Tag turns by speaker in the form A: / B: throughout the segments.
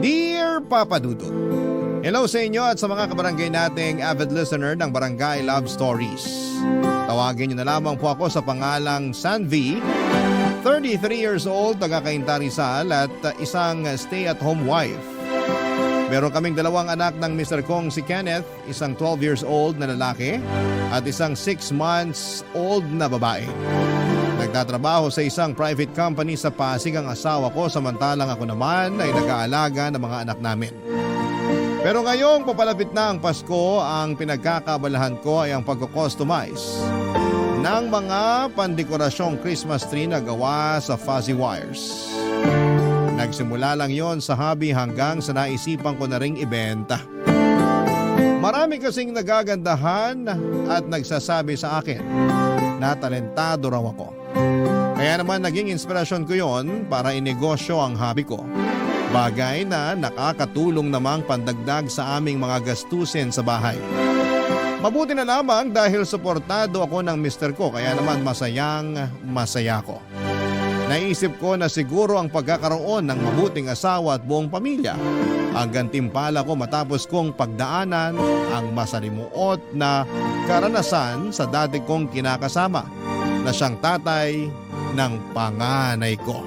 A: Dear Papa Dudut, hello sa inyo at sa mga kabarangay nating avid listener ng Barangay Love Stories. Tawagin niyo na lamang po ako sa pangalang Sanvi, 33 years old, taga Cainta Rizal at isang stay-at-home wife. Meron kaming dalawang anak ng Mr. Kong si Kenneth, isang 12 years old na lalaki at isang 6 months old na babae. Nagtatrabaho sa isang private company sa Pasig ang asawa ko samantalang ako naman ay nag-aalaga ng mga anak namin. Pero ngayong papalapit na ang Pasko, ang pinagkakabalahan ko ay ang pagko-customize ng mga pandekораsyong Christmas tree na gawa sa fuzzy wires. Nagsimula lang yon sa hobby hanggang sa naisipan ko na ring ibenta. Marami kasing nagagandahan at nagsasabi sa akin na talentado raw ako. Kaya naman naging inspirasyon ko yon para inegosyo ang hobby ko. Bagay na nakakatulong namang pandagdag sa aming mga gastusin sa bahay. Mabuti na lamang dahil suportado ako ng mister ko kaya naman masaya ko. Naisip ko na siguro ang pagkakaroon ng mabuting asawa at buong pamilya ang gantimpala ko matapos kong pagdaanan ang masalimuot na karanasan sa dati kong kinakasama na siyang tatay ng panganay ko.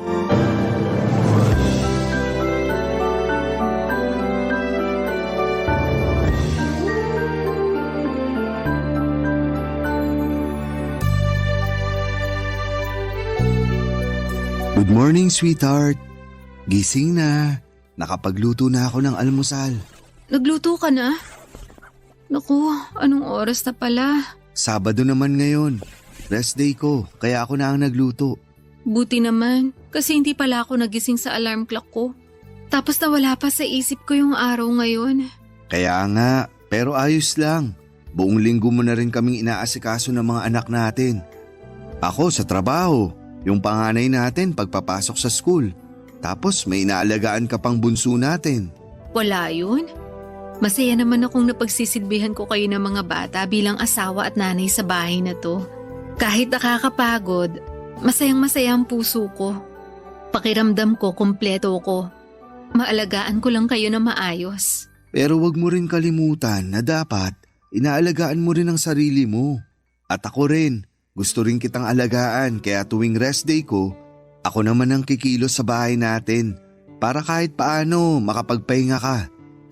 B: Good morning, sweetheart. Gising na. Nakapagluto na ako ng almusal.
C: Nagluto ka na? Naku, anong oras na pala?
B: Sabado naman ngayon. Rest day ko, kaya ako na ang nagluto.
C: Buti naman, kasi hindi pala ako nagising sa alarm clock ko. Tapos nawala pa sa isip ko yung araw ngayon.
B: Kaya nga, pero ayos lang. Buong linggo mo na rin kaming inaasikaso ng mga anak natin. Ako sa trabaho, yung panganay natin pagpapasok sa school. Tapos may inaalagaan ka pang bunso natin.
C: Wala yun. Masaya naman akong napagsisilbihan ko kayo ng mga bata bilang asawa at nanay sa bahay na to. Kahit nakakapagod, masayang-masaya ang puso ko. Pakiramdam ko, kumpleto ko. Maalagaan ko lang kayo na maayos.
B: Pero wag mo rin kalimutan na dapat inaalagaan mo rin ang sarili mo. At ako rin. Gusto rin kitang alagaan kaya tuwing rest day ko, ako naman ang kikilos sa bahay natin para kahit paano makapagpahinga ka.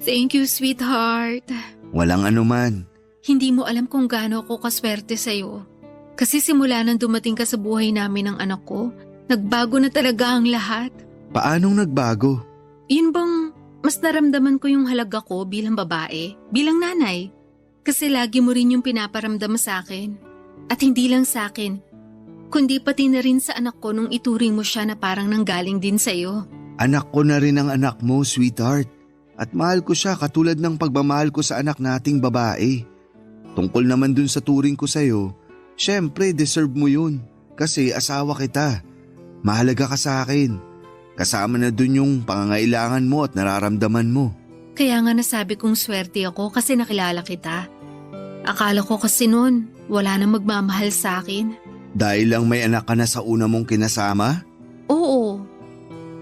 C: Thank you, sweetheart.
B: Walang anuman.
C: Hindi mo alam kung gaano ako kaswerte sa'yo. Kasi simula nang dumating ka sa buhay namin ng anak ko, nagbago na talaga ang lahat.
B: Paanong nagbago?
C: Yun bang mas naramdaman ko yung halaga ko bilang babae, bilang nanay. Kasi lagi mo rin yung pinaparamdam sa akin. At hindi lang sa akin, kundi pati na rin sa anak ko nung ituring mo siya na parang nanggaling din sa'yo.
B: Anak ko na rin ang anak mo, sweetheart. At mahal ko siya katulad ng pagmamahal ko sa anak nating babae. Tungkol naman dun sa turing ko sa'yo, syempre deserve mo yun. Kasi asawa kita. Mahalaga ka sa akin. Kasama na dun yung pangangailangan mo at nararamdaman mo.
C: Kaya nga nasabi kong swerte ako kasi nakilala kita. Akala ko kasi noon, wala nang magmamahal sa akin.
B: Dahil lang may anak ka na sa una mong kinasama?
C: Oo.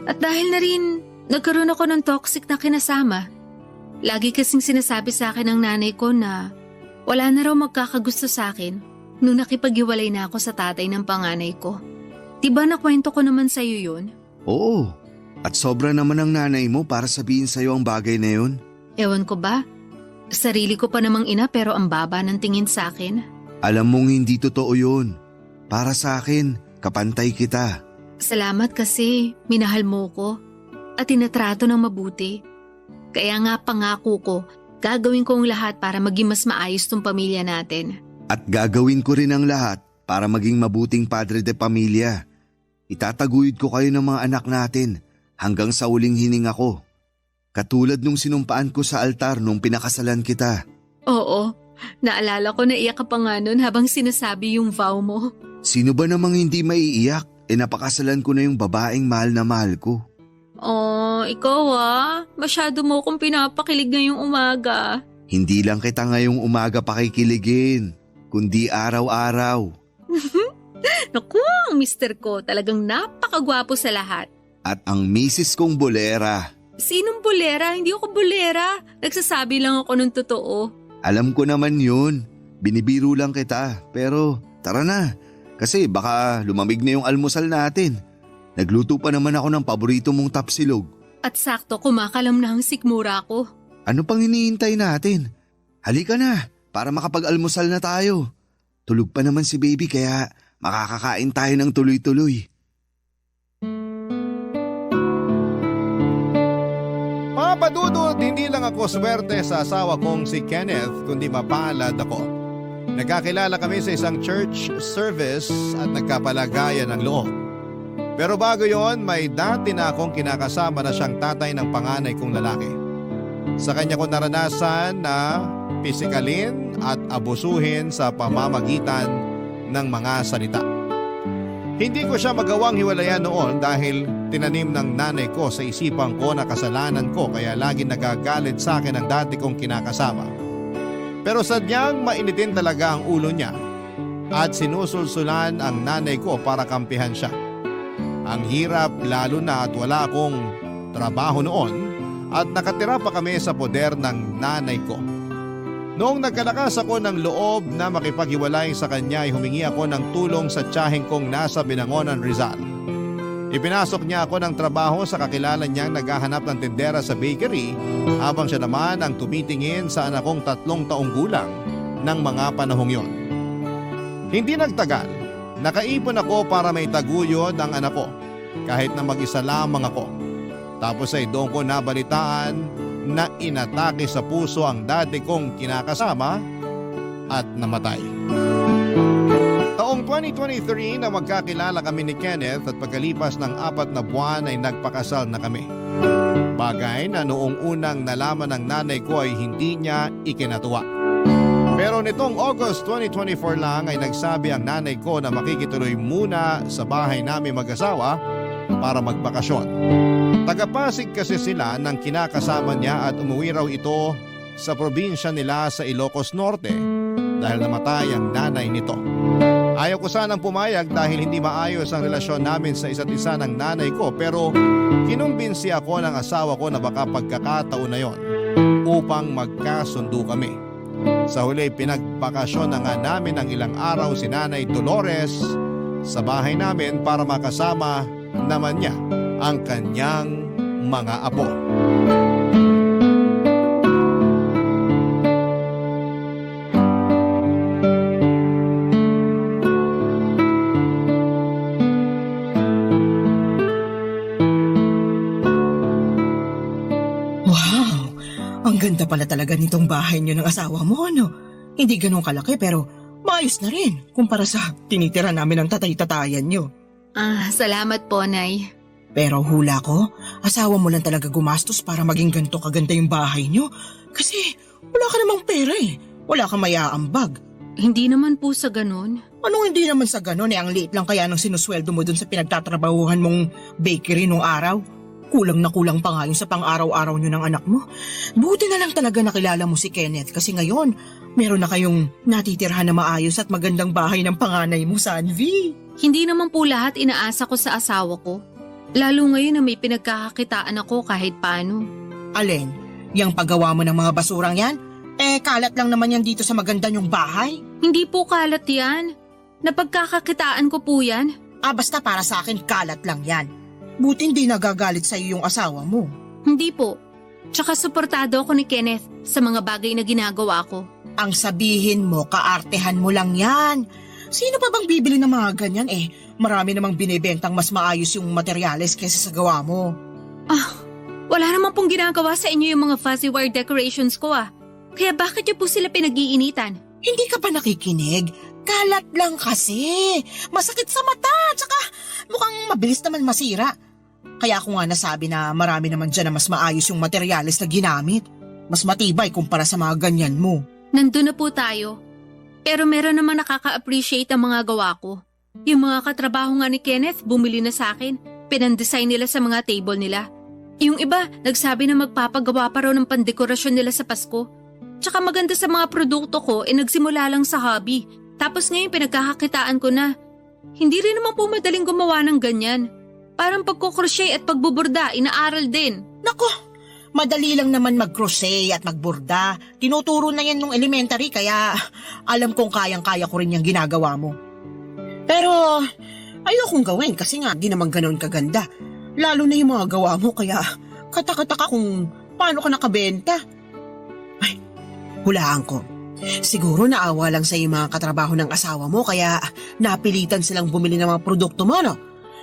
C: At dahil na rin, nagkaroon ako ng toxic na kinasama. Lagi kasing sinasabi sa akin ng nanay ko na wala na raw magkakagusto sa akin nung nakipag-iwalay na ako sa tatay ng panganay ko. Diba nakwento ko naman sa'yo yun?
B: Oo. At sobra naman ang nanay mo para sabihin sa'yo ang bagay na yun.
C: Ewan ko ba? Sarili ko pa namang ina pero ang baba ng tingin sa akin.
B: Alam mong hindi totoo yun. Para sa akin, kapantay kita.
C: Salamat kasi minahal mo ko at tinatrato ng mabuti. Kaya nga pangako ko, gagawin ko ang lahat para maging mas maayos tong pamilya natin.
B: At gagawin ko rin ang lahat para maging mabuting padre de pamilya. Itataguyod ko kayo ng mga anak natin hanggang sa uling hininga ko. Katulad nung sinumpaan ko sa altar nung pinakasalan kita.
C: Oo, naalala ko na iyak ka pa nga nun habang sinasabi yung vow mo.
B: Sino ba namang hindi maiiyak? Napakasalan ko na yung babaeng mahal na mahal ko.
C: Oh, ikaw masyado mo akong pinapakilig ngayong umaga.
B: Hindi lang kita ngayong umaga pakikiligin, kundi araw-araw.
C: Naku, ang mister ko talagang napakagwapo sa lahat.
B: At ang misis kong bolera.
C: Sinong bulera? Hindi ako bulera. Nagsasabi lang ako ng totoo.
B: Alam ko naman yun. Binibiro lang kita. Pero tara na. Kasi baka lumamig na yung almusal natin. Nagluto pa naman ako ng paborito mong tapsilog.
C: At sakto kumakalam na ang sikmura ko.
B: Ano pang hinihintay natin? Halika na para makapag-almusal na tayo. Tulog pa naman si baby kaya makakakain tayo ng tuloy-tuloy.
A: Mga padudot, hindi lang ako swerte sa asawa kong si Kenneth kundi mapalad ako. Nagkakilala kami sa isang church service at nagkapalagayan ng loob. Pero bago yon, may dati na akong kinakasama na siyang tatay ng panganay kong lalaki. Sa kanya ko naranasan na pisikalin at abusuhin sa pamamagitan ng mga salita. Hindi ko siya magawang hiwalayan noon dahil tinanim ng nanay ko sa isipan ko na kasalanan ko kaya lagi nagagalit sa akin ang dati kong kinakasama. Pero sadyang mainitin talaga ang ulo niya at sinusulsulan ang nanay ko para kampihan siya. Ang hirap lalo na at wala akong trabaho noon at nakatira pa kami sa poder ng nanay ko. Noong nagkalakas ako ng loob na makipaghiwalay sa kanya ay humingi ako ng tulong sa tiyaheng kong nasa Binangonan, Rizal. Ipinasok niya ako ng trabaho sa kakilala niyang naghahanap ng tindera sa bakery habang siya naman ang tumitingin sa anak kong 3 taong gulang ng mga panahong yon. Hindi nagtagal, nakaipon ako para may taguyod ang anak ko kahit na mag-isa lamang ako. Tapos ay doon ko nabalitaan na inatake sa puso ang dati kong kinakasama at namatay. Taong 2023 na magkakilala kami ni Kenneth at pagkalipas ng 4 na buwan ay nagpakasal na kami. Bagay na noong unang nalaman ng nanay ko ay hindi niya ikinatuwa. Pero nitong August 2024 lang ay nagsabi ang nanay ko na makikituloy muna sa bahay namin mag-asawa para magbakasyon. Taga-Pasig kasi sila ng kinakasama niya at umuwi raw ito sa probinsya nila sa Ilocos Norte dahil namatay ang nanay nito. Ayaw ko sanang pumayag dahil hindi maayos ang relasyon namin sa isa't isa ng nanay ko pero kinumbinsi ako ng asawa ko na baka pagkakataon na yon upang magkasundo kami. Sa huli pinagbakasyon na nga namin ng ilang araw si Nanay Dolores sa bahay namin para makasama naman niya ang kanyang mga apo.
D: Wow! Ang ganda pala talaga nitong bahay niyo ng asawa mo, ano? Hindi ganun kalaki pero maayos na rin kumpara sa tinitira namin ng tatay-tatayan niyo.
C: Salamat po, Nay.
D: Pero hula ko, asawa mo lang talaga gumastos para maging ganito kaganda yung bahay niyo. Kasi wala ka namang pera eh. Wala kang maiaambag.
C: Hindi naman po sa ganun.
D: Anong hindi naman sa ganun eh, ang liit lang kaya ng sinusweldo mo dun sa pinagtatrabahuhan mong bakery nung araw. Kulang na kulang pa nga yung sa pang-araw-araw nyo ng anak mo. Buti na lang talaga nakilala mo si Kenneth kasi ngayon, meron na kayong natitirhan na maayos at magandang bahay ng panganay mo, Sanvi.
C: Hindi naman po lahat inaasa ko sa asawa ko. Lalo ngayon na may pinagkakakitaan ako kahit paano.
D: Alin, yung paggawa mo ng mga basurang yan? Kalat lang naman yan dito sa maganda nyong bahay.
C: Hindi po kalat yan. Napagkakakitaan ko po yan.
D: Basta para sa akin kalat lang yan. Buti hindi nagagalit sa'yo yung asawa mo.
C: Hindi po. Tsaka suportado ako ni Kenneth sa mga bagay na ginagawa ko.
D: Ang sabihin mo, kaartehan mo lang yan. Sino pa bang bibili ng mga ganyan marami namang binibentang mas maayos yung materyales kaysa sa gawa mo.
C: Wala naman pong ginagawa sa inyo yung mga fuzzy wire decorations ko Kaya bakit niyo po sila pinag-iinitan?
D: Hindi ka pa nakikinig? Kalat lang kasi. Masakit sa mata, tsaka mukhang mabilis naman masira. Kaya ako nga nasabi na marami naman dyan na mas maayos yung materyales na ginamit. Mas matibay kumpara sa mga ganyan mo.
C: Nandun na po tayo. Pero meron naman nakaka-appreciate ang mga gawa ko. Yung mga katrabaho nga ni Kenneth, bumili na sa akin. Pinandesign nila sa mga table nila. Yung iba, nagsabi na magpapagawa pa raw ng pandekorasyon nila sa Pasko. Tsaka maganda sa mga produkto ko, nagsimula lang sa hobby. Tapos ngayon pinagkakakitaan ko na. Hindi rin naman po madaling gumawa ng ganyan. Parang pagkukrochet at pagbuburda, inaaral din.
D: Nako, Madali lang naman mag-crochet at magborda. Tinuturo na yan nung elementary kaya alam kong kayang-kaya ko rin yung ginagawa mo. Pero ayokong gawin kasi nga di naman ganoon kaganda. Lalo na yung mga gawa mo kaya katakataka kung paano ka nakabenta. Ay, hulaan ko. Siguro naawa lang sa yung mga katrabaho ng asawa mo kaya napilitan silang bumili ng mga produkto mo, no?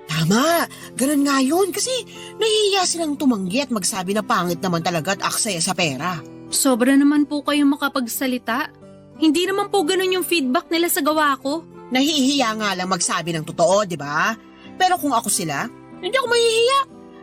D: Tama, ganun nga yun kasi nahihiya silang tumanggi at magsabi na pangit naman talaga at aksaya sa pera.
C: Sobra naman po kayong makapagsalita. Hindi naman po ganun yung feedback nila sa gawa ko.
D: Nahihiya nga lang magsabi ng totoo, di ba? Pero kung ako sila, hindi ako mahihiya.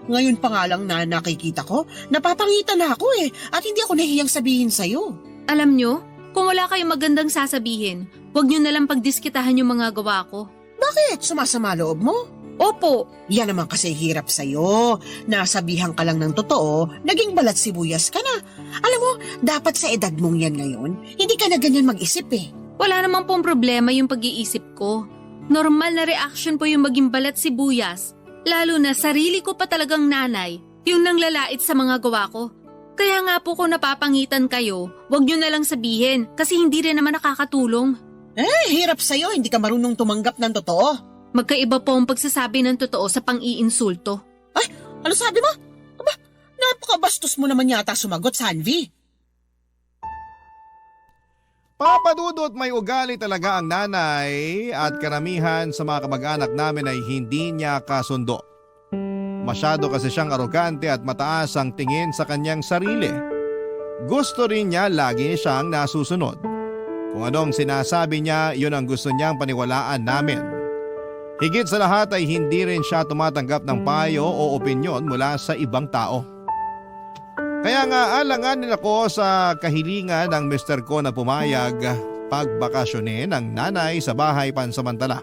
D: Ngayon pa nga lang na nakikita ko, napapangitan na ako at hindi ako nahihiyang sabihin sa'yo.
C: Alam nyo, kung wala kayong magandang sasabihin, huwag nyo nalang pagdiskitahan yung mga gawa ko.
D: Bakit? Sumasama loob mo?
C: Opo,
D: Yan naman kasi hirap sa'yo. Nasabihan ka lang ng totoo, naging balat sibuyas ka na. Alam mo, dapat sa edad mong yan ngayon, hindi ka na ganyan mag-isip
C: wala namang pong problema yung pag-iisip ko. Normal na reaction po yung maging balat sibuyas. Lalo na sarili ko pa talagang nanay, yung nanglalait sa mga gawa ko. Kaya nga po kung napapangitan kayo, huwag nyo nalang sabihin kasi hindi rin naman nakakatulong.
D: Hirap sa'yo, hindi ka marunong tumanggap ng totoo.
C: Magkaiba po ang pagsasabi ng totoo sa pang-iinsulto.
D: Ano sabi mo? Aba, napakabastos mo naman yata sumagot, Sanvi.
A: Papa Dudut, may ugali talaga ang nanay at karamihan sa mga kamag-anak namin ay hindi niya kasundo. Masyado kasi siyang arogante at mataas ang tingin sa kanyang sarili. Gusto rin niya lagi siyang nasusunod. Kung anong sinasabi niya, yun ang gusto niyang paniwalaan namin. Higit sa lahat ay hindi rin siya tumatanggap ng payo o opinyon mula sa ibang tao. Kaya nga alanganin ako sa kahilingan ng mister ko na pumayag pagbakasyonin ang nanay sa bahay pansamantala.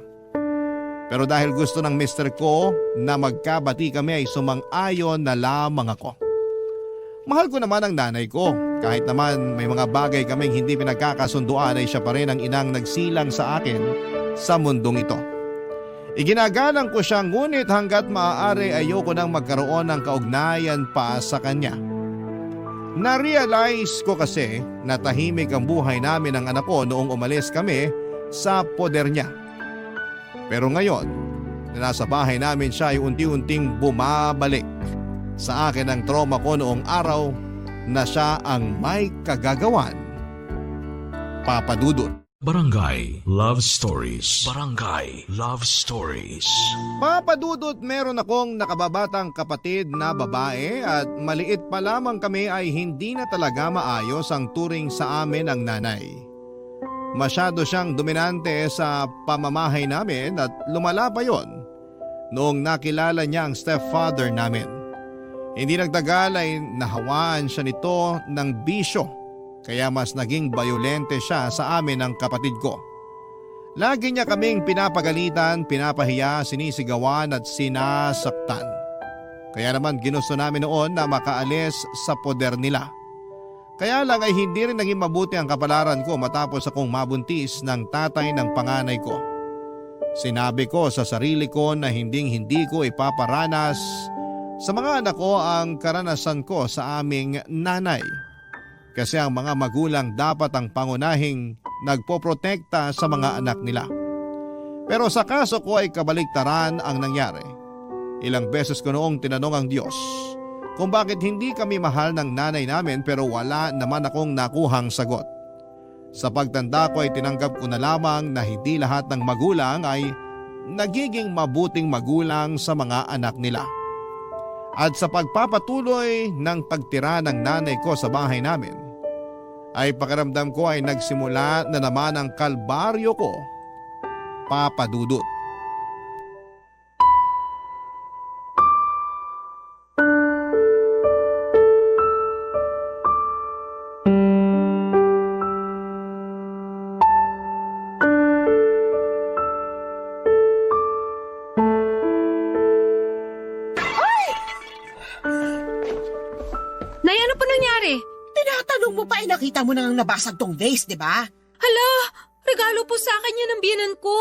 A: Pero dahil gusto ng mister ko na magkabati kami ay sumang-ayon na lamang ako. Mahal ko naman ang nanay ko. Kahit naman may mga bagay kaming hindi pinagkakasunduan ay siya pa rin ang inang nagsilang sa akin sa mundong ito. Iginagalang ko siya ngunit hanggat maaari ayoko nang magkaroon ng kaugnayan pa sa kanya. Na-realize ko kasi na tahimik ang buhay namin ng anak ko noong umalis kami sa poder niya. Pero ngayon, na nasa bahay namin siya ay unti-unting bumabalik sa akin ang trauma ko noong araw na siya ang may kagagawan. Papa Dudut.
E: Barangay Love Stories. Barangay Love Stories.
A: Papa Dudut, meron akong nakababatang kapatid na babae at maliit pa lamang kami ay hindi na talaga maayos ang turing sa amin ng nanay. Masyado siyang dominante sa pamamahay namin at lumala pa yon noong nakilala niya ang stepfather namin. Hindi nagtagal ay nahawaan siya nito ng bisyo. Kaya mas naging bayolente siya sa amin ng kapatid ko. Lagi niya kaming pinapagalitan, pinapahiya, sinisigawan at sinasaktan. Kaya naman ginusto namin noon na makaalis sa poder nila. Kaya lang ay hindi rin naging mabuti ang kapalaran ko matapos akong mabuntis ng tatay ng panganay ko. Sinabi ko sa sarili ko na hindi ko ipaparanas sa mga anak ko ang karanasan ko sa aming nanay. Kasi ang mga magulang dapat ang pangunahing nagpoprotekta sa mga anak nila. Pero sa kaso ko ay kabaligtaran ang nangyari. Ilang beses ko noong tinanong ang Diyos kung bakit hindi kami mahal ng nanay namin pero wala naman akong nakuhang sagot. Sa pagtanda ko ay tinanggap ko na lamang na hindi lahat ng magulang ay nagiging mabuting magulang sa mga anak nila. At sa pagpapatuloy ng pagtira ng nanay ko sa bahay namin, ay pakiramdam ko ay nagsimula na naman ang kalbaryo ko, Papa Dudut.
C: Nay, ano po nangyari?
D: Tinatanong mo pa nakita mo nang nabasag tong vase, di ba?
C: Hala, regalo po sa akin yan ng biyanan ko.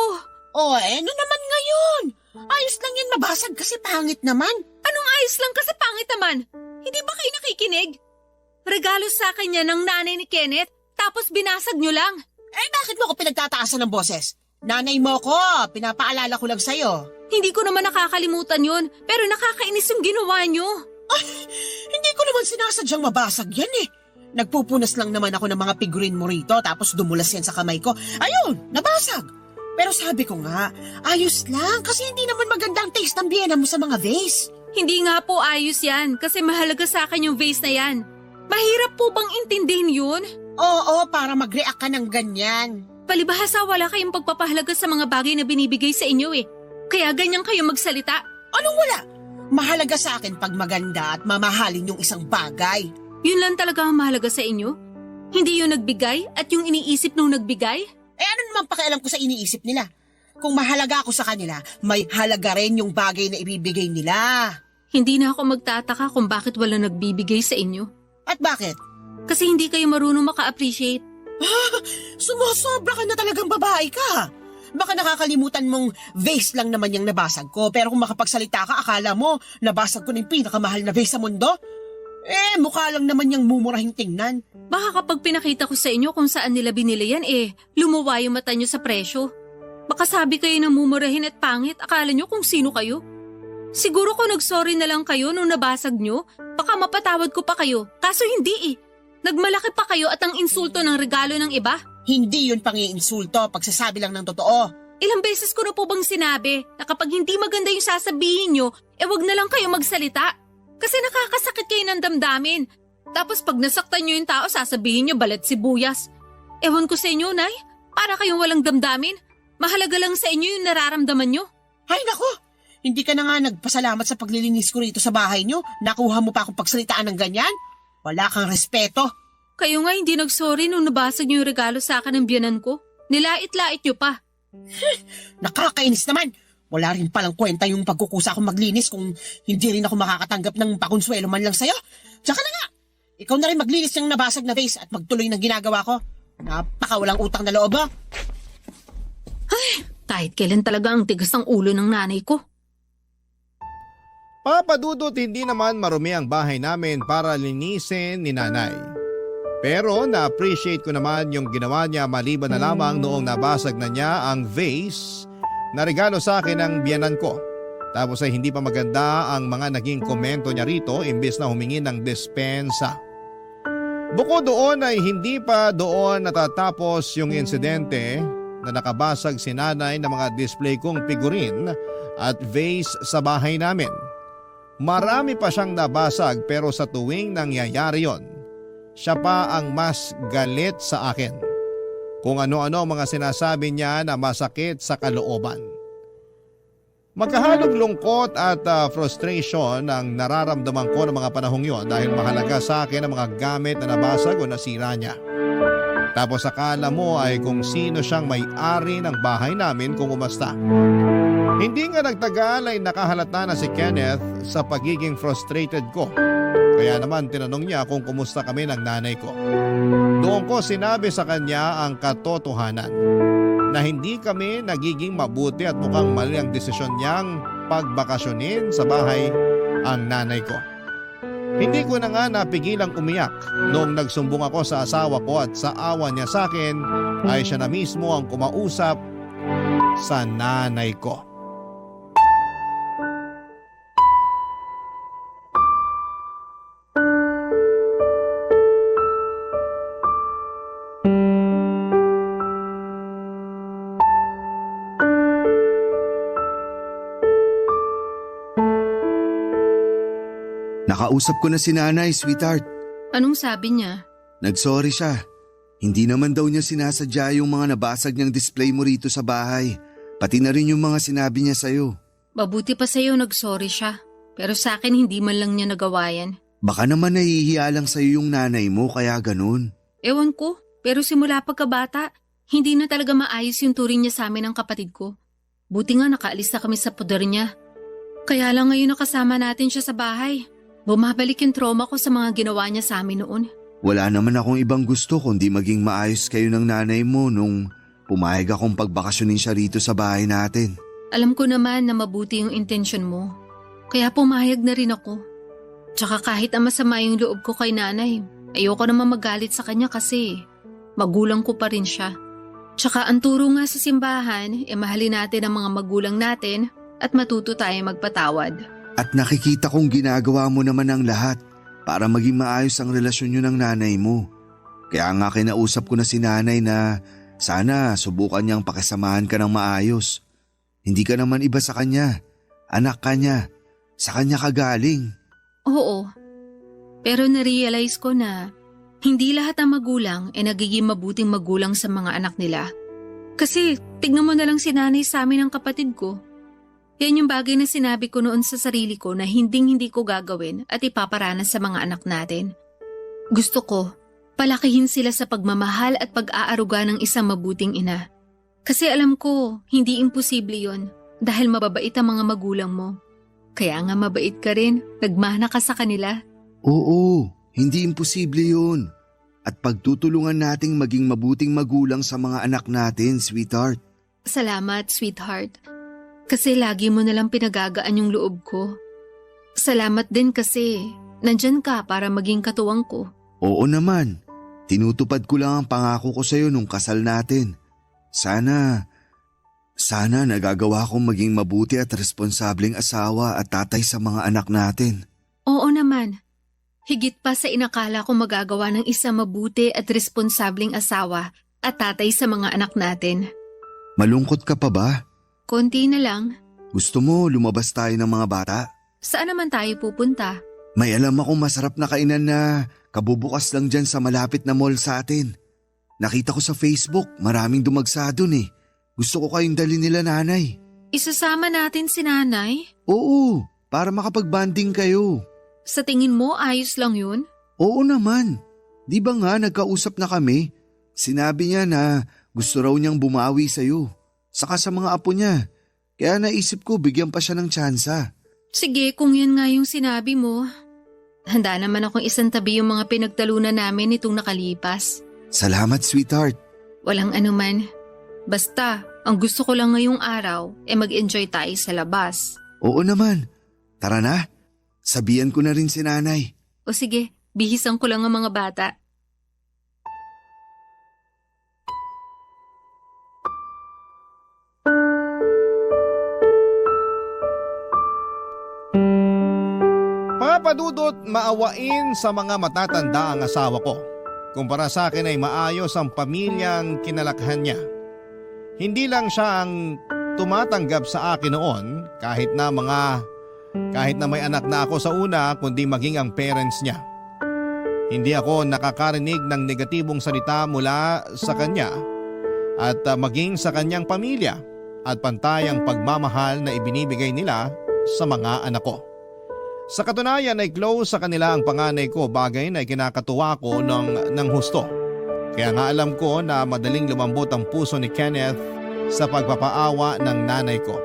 D: Ano naman ngayon? Ayos lang yan mabasag kasi pangit naman.
C: Anong ayos lang kasi pangit naman? Hindi ba kayo nakikinig? Regalo sa akin yan ng nanay ni Kenneth, tapos binasag nyo lang.
D: Eh bakit mo ako pinagtataasan ng boses? Nanay mo ko, pinapaalala ko lang sa'yo.
C: Hindi ko naman nakakalimutan yun, pero nakakainis yung ginawa nyo.
D: Hindi ko naman sinasadyang mabasag yan eh. Nagpupunas lang naman ako ng mga figurine mo rito tapos dumulas yan sa kamay ko. Ayun, nabasag. Pero sabi ko nga, ayos lang kasi hindi naman magandang taste ng biyena mo sa mga vase.
C: Hindi nga po ayos yan kasi mahalaga sa akin yung vase na yan. Mahirap po bang intindihin yun?
D: Oo, para mag-react ka ng ganyan.
C: Palibhasa wala kayong pagpapahalaga sa mga bagay na binibigay sa inyo eh. Kaya ganyan kayo magsalita.
D: Anong wala? Mahalaga sa akin pag maganda at mamahalin yung isang bagay.
C: Yun lang talaga ang mahalaga sa inyo? Hindi yung nagbigay at yung iniisip nung nagbigay?
D: Eh ano naman pakialam ko sa iniisip nila? Kung mahalaga ako sa kanila, may halaga rin yung bagay na ibibigay nila.
C: Hindi na ako magtataka kung bakit wala nagbibigay sa inyo.
D: At bakit?
C: Kasi hindi kayo marunong maka-appreciate.
D: Sumusobra ka na talagang babae ka. Baka nakakalimutan mong vase lang naman yung nabasag ko, pero kung makapagsalita ka, akala mo nabasag ko na yung pinakamahal na vase sa mundo? Eh, mukha lang naman yung mumurahing tingnan.
C: Baka kapag pinakita ko sa inyo kung saan nila binili yan lumuwa yung mata nyo sa presyo. Baka sabi kayo na mumurahin at pangit, akala nyo kung sino kayo. Siguro kung nagsorry na lang kayo nung nabasag nyo, baka mapatawad ko pa kayo. Kaso hindi Nagmalaki pa kayo at ang insulto ng regalo ng iba.
D: Hindi yun pang-iinsulto, pagsasabi lang ng totoo.
C: Ilang beses ko na po bang sinabi na kapag hindi maganda yung sasabihin nyo, wag na lang kayo magsalita. Kasi nakakasakit kayo ng damdamin. Tapos pag nasaktan nyo yung tao, sasabihin nyo balat sibuyas. Ewan ko sa inyo, Nay. Para kayong walang damdamin. Mahalaga lang sa inyo yung nararamdaman nyo.
D: Ay nako, hindi ka na nga nagpasalamat sa paglilinis ko rito sa bahay nyo. Nakuha mo pa akong pagsalitaan ng ganyan? Wala kang respeto.
C: Kayo nga hindi nagsorry nung nabasag nyo yung regalo sa akin ng biyanan ko. Nilait-lait nyo pa.
D: Nakakainis naman. Wala rin palang kwenta yung pagkukusa akong maglinis kung hindi rin ako makakatanggap ng pakonsuelo man lang sa'yo. Tsaka na nga, ikaw na rin maglinis ng nabasag na vase at magtuloy ng ginagawa ko. Napakawalang utang na loob mo.
C: Kahit kailan talaga ang tigas ng ulo ng nanay ko.
A: Papa Dudut, hindi naman marumi ang bahay namin para linisin ni nanay. Pero na-appreciate ko naman yung ginawa niya maliban na lamang noong nabasag na niya ang vase na regalo sa akin ng biyanan ko. Tapos ay hindi pa maganda ang mga naging komento niya rito imbes na humingi ng despensa. Bukod doon ay hindi pa doon natatapos yung insidente na nakabasag si nanay ng mga display kong figurine at vase sa bahay namin. Marami pa siyang nabasag pero sa tuwing nangyayari yon, siya pa ang mas galit sa akin. Kung ano-ano mga sinasabi niya na masakit sa kalooban. Magkahalong lungkot at frustration ang nararamdaman ko ng mga panahong yon dahil mahalaga sa akin ang mga gamit na nabasag o nasira niya. Tapos akala mo ay kung sino siyang may-ari ng bahay namin kung umasta. Hindi nga nagtagal ay nakahalata na si Kenneth sa pagiging frustrated ko. Kaya naman tinanong niya kung kumusta kami ng nanay ko. Doon ko sinabi sa kanya ang katotohanan na hindi kami nagiging mabuti at mukhang mali ang desisyon niyang pagbakasyonin sa bahay ang nanay ko. Hindi ko na nga napigilang umiyak noong nagsumbong ako sa asawa ko at sa awa niya sa akin ay siya na mismo ang kumausap sa nanay ko.
B: Nakausap ko na si nanay, sweetheart.
C: Anong sabi niya?
B: Nagsorry siya. Hindi naman daw niya sinasadya yung mga nabasag niyang display mo rito sa bahay. Pati na rin yung mga sinabi niya sa'yo.
C: Mabuti pa sa'yo nagsorry siya. Pero sa akin hindi man lang niya nagawa yan.
B: Baka naman nahihiya lang sa'yo yung nanay mo kaya ganun.
C: Ewan ko, pero simula pagkabata, hindi na talaga maayos yung turing niya sa amin ng kapatid ko. Buti nga nakaalis na kami sa poder niya. Kaya lang ngayon nakasama natin siya sa bahay. Bumabalik yung trauma ko sa mga ginawa niya sa amin noon.
B: Wala naman akong ibang gusto kundi maging maayos kayo ng nanay mo nung pumayag akong pagbakasyonin siya rito sa bahay natin.
C: Alam ko naman na mabuti yung intensyon mo. Kaya pumayag na rin ako. Tsaka kahit na masama yung loob ko kay nanay, ayoko naman magalit sa kanya kasi magulang ko pa rin siya. Tsaka ang turo nga sa simbahan, mahalin natin ang mga magulang natin at matuto tayo magpatawad.
B: At nakikita kong ginagawa mo naman ang lahat para maging maayos ang relasyon nyo ng nanay mo. Kaya nga kinausap ko na si nanay na sana subukan niyang pakisamahan ka ng maayos. Hindi ka naman iba sa kanya. Anak ka niya. Sa kanya ka galing.
C: Oo, pero narealize ko na hindi lahat ng magulang nagiging mabuting magulang sa mga anak nila. Kasi tignan mo na lang si nanay sa amin ng kapatid ko. Yan yung bagay na sinabi ko noon sa sarili ko na hindi ko gagawin at ipaparanas sa mga anak natin. Gusto ko, palakihin sila sa pagmamahal at pag-aaruga ng isang mabuting ina. Kasi alam ko, hindi imposible yon dahil mababait ang mga magulang mo. Kaya nga mabait ka rin, nagmana ka sa kanila.
B: Oo, hindi imposible yun. At pagtutulungan nating maging mabuting magulang sa mga anak natin, sweetheart.
C: Salamat, sweetheart. Kasi lagi mo nalang pinagagaan yung loob ko. Salamat din kasi nandyan ka para maging katuwang ko.
B: Oo naman. Tinutupad ko lang ang pangako ko sa'yo nung kasal natin. Sana nagagawa kong maging mabuti at responsableng asawa at tatay sa mga anak natin.
C: Oo naman. Higit pa sa inakala ko magagawa ng isang mabuti at responsableng asawa at tatay sa mga anak natin.
B: Malungkot ka pa ba?
C: Konti na lang.
B: Gusto mo lumabas tayo ng mga bata?
C: Saan naman tayo pupunta?
B: May alam akong masarap na kainan na kabubukas lang dyan sa malapit na mall sa atin. Nakita ko sa Facebook, maraming dumagsa dun eh. Gusto ko kayong dali nila nanay.
C: Isasama natin si nanay?
B: Oo, para makapag-banding kayo.
C: Sa tingin mo ayos lang yun?
B: Oo naman. Di ba nga nagkausap na kami? Sinabi niya na gusto raw niyang bumawi sa'yo. Saka sa mga apo niya. Kaya naisip ko bigyan pa siya ng tsansa.
C: Sige, kung yan nga yung sinabi mo. Handa naman akong isang tabi yung mga pinagtalunan namin nitong nakalipas.
B: Salamat, sweetheart.
C: Walang anuman. Basta, ang gusto ko lang ngayong araw mag-enjoy tayo sa labas.
B: Oo naman. Tara na. Sabihan ko na rin si nanay.
C: O sige, bihisan ko lang ang mga bata.
A: Papadudot maawain sa mga matatanda ang asawa ko. Kumpara sa akin ay maayos ang pamilyang kinalakhan niya. Hindi lang siya ang tumatanggap sa akin noon kahit na may anak na ako sa una kundi maging ang parents niya. Hindi ako nakakarinig ng negatibong salita mula sa kanya at maging sa kanyang pamilya at pantayang pagmamahal na ibinibigay nila sa mga anak ko. Sa katunayan ay close sa kanila ang panganay ko, bagay na kinakatuwa ko ng husto. Kaya nga alam ko na madaling lumambot ang puso ni Kenneth sa pagpapaawa ng nanay ko.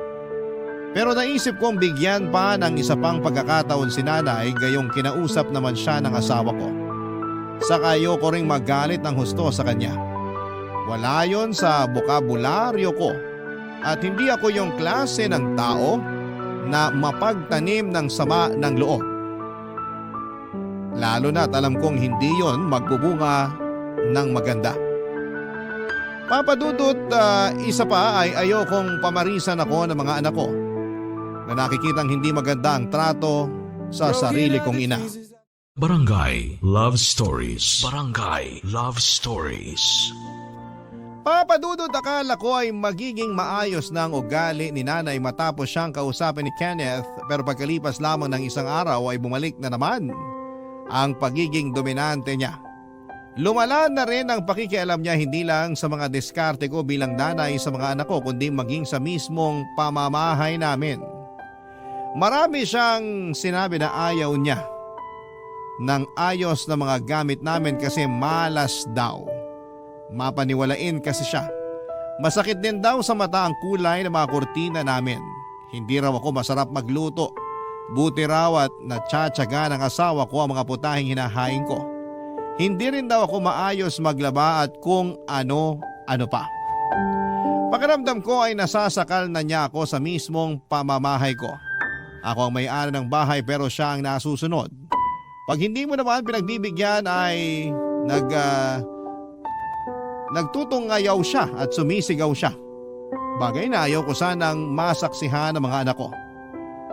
A: Pero naisip kong bigyan pa ng isa pang pagkakataon si nanay gayong kinausap naman siya ng asawa ko. Saka ayoko ring magalit ng husto sa kanya. Wala yon sa bokabularyo ko at hindi ako yung klase ng tao na mapagtanim ng sama ng loob. Lalo na't alam kong hindi yon magbubunga ng maganda. Papadudot, isa pa ay ayokong pamarisan ako ng mga anak ko na nakikitang hindi maganda ang trato sa sarili kong ina.
E: Barangay Love Stories. Barangay Love Stories.
A: Papadudod, akala ko ay magiging maayos na ang ugali ni nanay matapos siyang kausapin ni Kenneth, pero pagkalipas lamang ng isang araw ay bumalik na naman ang pagiging dominante niya. Lumala na rin ang pakikialam niya hindi lang sa mga diskarte ko bilang nanay sa mga anak ko kundi maging sa mismong pamamahay namin. Marami siyang sinabi na ayaw niya ng ayos na mga gamit namin kasi malas daw. Mapaniwalain kasi siya. Masakit din daw sa mata ang kulay ng mga kurtina namin. Hindi raw ako masarap magluto. Buti raw at natsatsaga ng asawa ko ang mga putahing hinahain ko. Hindi rin daw ako maayos maglaba at kung ano pa. Pakiramdam ko ay nasasakal na niya ako sa mismong pamamahay ko. Ako ang may-ari ng bahay pero siya ang nasusunod. Pag hindi mo naman pinagbibigyan ay nagtutungayaw siya at sumisigaw siya. Bagay na ayaw ko sanang masaksihan ng mga anak ko.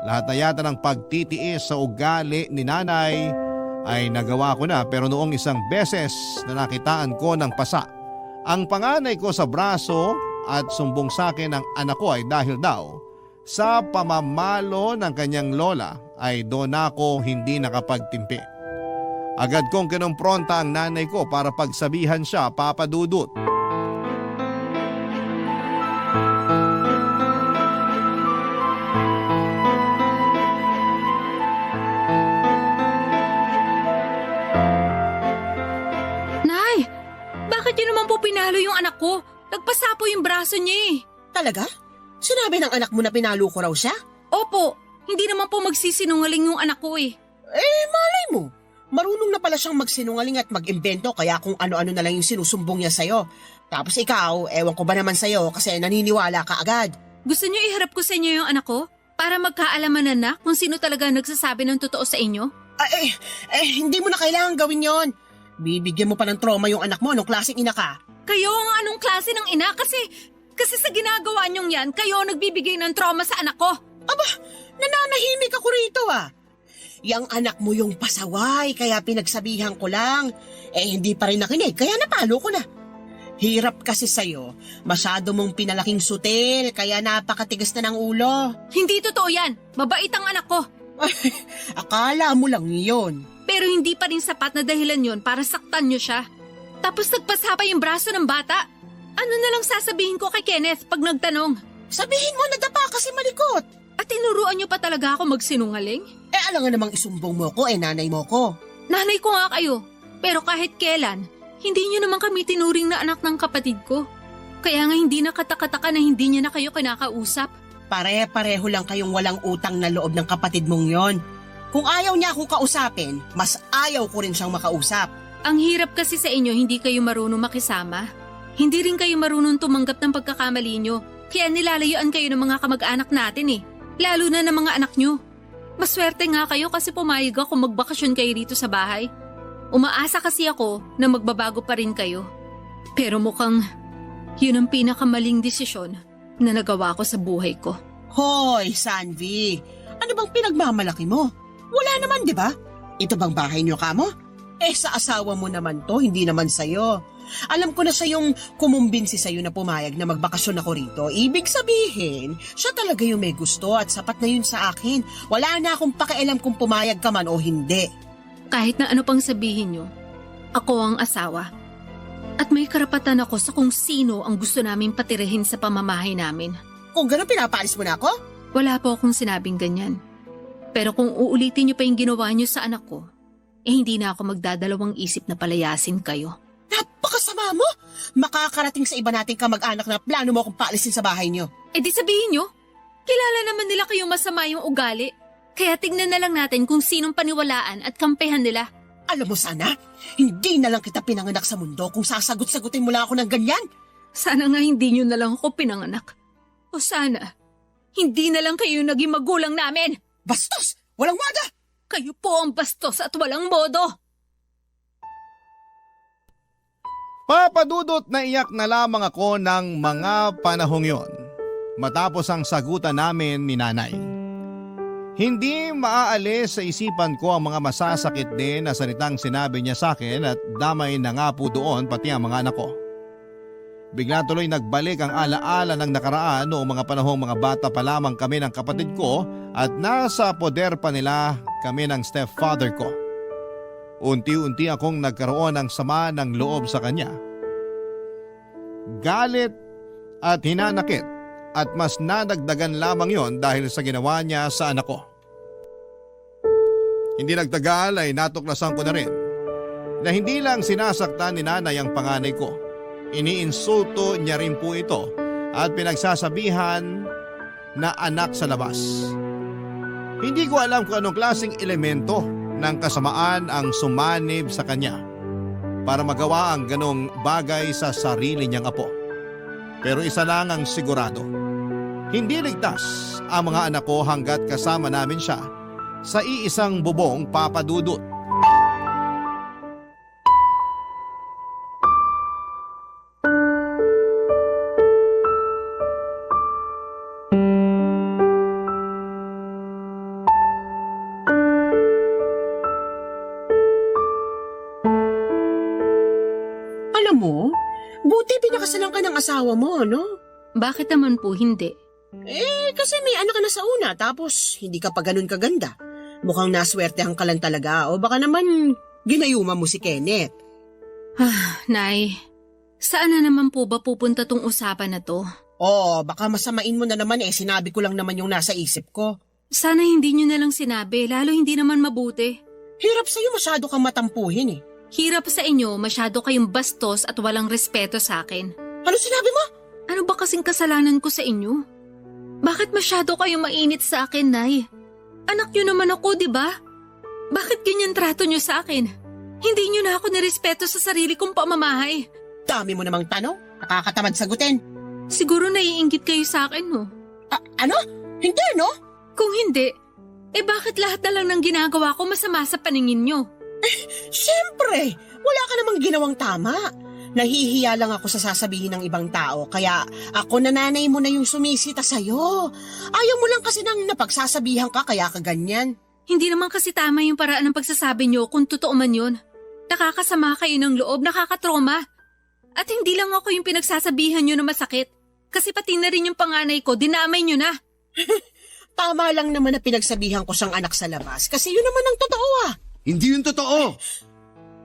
A: Lahat na yata ng pagtitiis sa ugali ni nanay ay nagawa ko na, pero noong isang beses na nakitaan ko ng pasa ang panganay ko sa braso at sumbong sa akin ng anak ko ay dahil daw sa pamamalo ng kanyang lola ay doon ako hindi nakapagtimpi. Agad kong kinumpronta ang nanay ko para pagsabihan siya, Papa Dudut.
C: Nay, bakit niyo naman po pinalo yung anak ko? Nagpasa po yung braso niya eh.
D: Talaga? Sinabi ng anak mo na pinalo ko raw siya?
C: Opo, hindi naman po magsisinungaling yung anak ko eh.
D: Malay mo. Marunong na pala siyang magsinungaling at mag-imbento kaya kung ano-ano na lang yung sinusumbong niya sa'yo. Tapos ikaw, ewan ko ba naman sa'yo kasi naniniwala ka agad.
C: Gusto niyo iharap ko sa inyo yung anak ko? Para magkaalaman na kung sino talaga nagsasabi ng totoo sa inyo?
D: Hindi mo na kailangan gawin yon. Bibigyan mo pa ng trauma yung anak mo. Anong klaseng ina ka?
C: Kayo ang anong klase ng ina kasi sa ginagawa niyong yan, kayo ang nagbibigay ng trauma sa anak ko.
D: Aba, nananahimik ako rito ah. Yang anak mo yung pasaway kaya pinagsabihan ko lang. Hindi pa rin nakinig kaya napalo ko na. Hirap kasi sa'yo. Masyado mong pinalaking sutil kaya napakatigas na ng ulo.
C: Hindi totoo yan. Mabait ang anak ko.
D: Akala mo lang yon.
C: Pero hindi pa rin sapat na dahilan yon para saktan niyo siya. Tapos nagpasa pa yung braso ng bata. Ano na lang sasabihin ko kay Kenneth pag nagtanong?
D: Sabihin mo na dapa kasi malikot.
C: At tinuruan niyo pa talaga ako magsinungaling?
D: Alam nga namang isumbong mo ko nanay mo ko.
C: Nanay ko nga kayo. Pero kahit kailan, hindi niyo naman kami tinuring na anak ng kapatid ko. Kaya nga hindi nakatakataka na hindi niya na kayo kinakausap.
D: Pare-pareho lang kayong walang utang na loob ng kapatid mong yon. Kung ayaw niya akong kausapin, mas ayaw ko rin siyang makausap.
C: Ang hirap kasi sa inyo, hindi kayo marunong makisama. Hindi rin kayo marunong tumanggap ng pagkakamali niyo. Kaya nilalayuan kayo ng mga kamag-anak natin eh. Lalo na ng mga anak niyo. Maswerte nga kayo kasi pumayag ako magbakasyon kayo dito sa bahay. Umaasa kasi ako na magbabago pa rin kayo. Pero mukhang yun ang pinakamaling desisyon na nagawa ko sa buhay ko.
D: Hoy, Sanvi! Ano bang pinagmamalaki mo? Wala naman, di ba? Ito bang bahay niyo kamo? Sa asawa mo naman to, hindi naman sa'yo. Alam ko na siya yung kumumbinsi sa'yo na pumayag na magbakasyon ako rito. Ibig sabihin, siya talaga yung may gusto at sapat na yun sa akin. Wala na akong pakialam kung pumayag ka man o hindi.
C: Kahit na ano pang sabihin niyo, ako ang asawa. At may karapatan ako sa kung sino ang gusto namin patirahin sa pamamahay namin.
D: Kung gano'n pinapaalis mo na ako?
C: Wala po akong sinabing ganyan. Pero kung uulitin niyo pa yung ginawa niyo sa anak ko, hindi na ako magdadalawang isip na palayasin kayo.
D: Napakasama mo! Makakarating sa iba nating kamag-anak na plano mo akong paalisin sa bahay niyo.
C: Di sabihin niyo, kilala naman nila kayong masama yung ugali. Kaya tignan na lang natin kung sinong paniwalaan at kampehan nila.
D: Alam mo sana, hindi na lang kita pinanganak sa mundo kung sasagot-sagutin mo lang ako ng ganyan.
C: Sana nga hindi niyo na lang ako pinanganak. O sana, hindi na lang kayo naging magulang namin.
D: Bastos! Walang wada!
C: Kayo po ang bastos at walang modo.
A: Papadudot na iyak na lamang ako ng mga panahong yon matapos ang sagutan namin ni nanay. Hindi maaalis sa isipan ko ang mga masasakit din na salitang sinabi niya sa akin at damay na nga po doon pati ang mga anak ko. Bigla tuloy nagbalik ang alaala ng nakaraan noong mga panahong mga bata pa lamang kami ng kapatid ko at nasa poder pa nila kami ng stepfather ko. Unti-unti akong nagkaroon ng sama ng loob sa kanya. Galit at hinanakit at mas nadagdagan lamang yon dahil sa ginawa niya sa anak ko. Hindi nagtagal ay natuklasan ko na rin na hindi lang sinasaktan ni nanay ang panganay ko. Iniinsulto niya rin po ito at pinagsasabihan na anak sa labas. Hindi ko alam kung anong klaseng elemento ng kasamaan ang sumanib sa kanya para magawa ang ganong bagay sa sarili niyang apo. Pero isa lang ang sigurado, hindi ligtas ang mga anak ko hanggat kasama namin siya sa iisang bubong papadudot.
F: Alam mo, buti pinakasalan ka ng asawa mo, no?
C: Bakit naman po hindi?
F: Kasi may anak ka na sa una, tapos hindi ka pa ganun kaganda. Mukhang naswertehan ka lang talaga, o baka naman ginayuma mo si Kenneth.
C: Nay, saan na naman po ba pupunta tong usapan na to?
F: Baka masamain mo na naman sinabi ko lang naman yung nasa isip ko.
C: Sana hindi nyo na lang sinabi, lalo hindi naman mabuti.
F: Hirap sa'yo masyado kang matampuhin
C: Hirap sa inyo, masyado kayong bastos at walang respeto sa akin.
F: Ano sinabi mo?
C: Ano ba kasing kasalanan ko sa inyo? Bakit masyado kayong mainit sa akin, Nay? Anak nyo naman ako, di ba? Bakit ganyan trato nyo sa akin? Hindi nyo na ako nirespeto sa sarili kong pamamahay.
F: Dami mo namang tanong, nakakatamad sagutin.
C: Siguro naiinggit kayo sa akin, no?
F: Ano? Hindi, no?
C: Kung hindi, bakit lahat na lang ng ginagawa ko masama sa paningin nyo?
F: Siyempre, wala ka namang ginawang tama. Nahihiya lang ako sa sasabihin ng ibang tao, kaya ako na nanay mo na yung sumisita sa'yo. Ayaw mo lang kasi nang napagsasabihan ka, kaya ka ganyan.
C: Hindi naman kasi tama yung paraan ng pagsasabi nyo kung totoo man yun. Nakakasama kayo ng loob, nakakatroma. At hindi lang ako yung pinagsasabihan nyo na masakit. Kasi pati na rin yung panganay ko, dinamay nyo na.
F: Tama lang naman na pinagsabihan ko siyang anak sa labas, kasi yun naman ang totoo
B: Hindi yun totoo.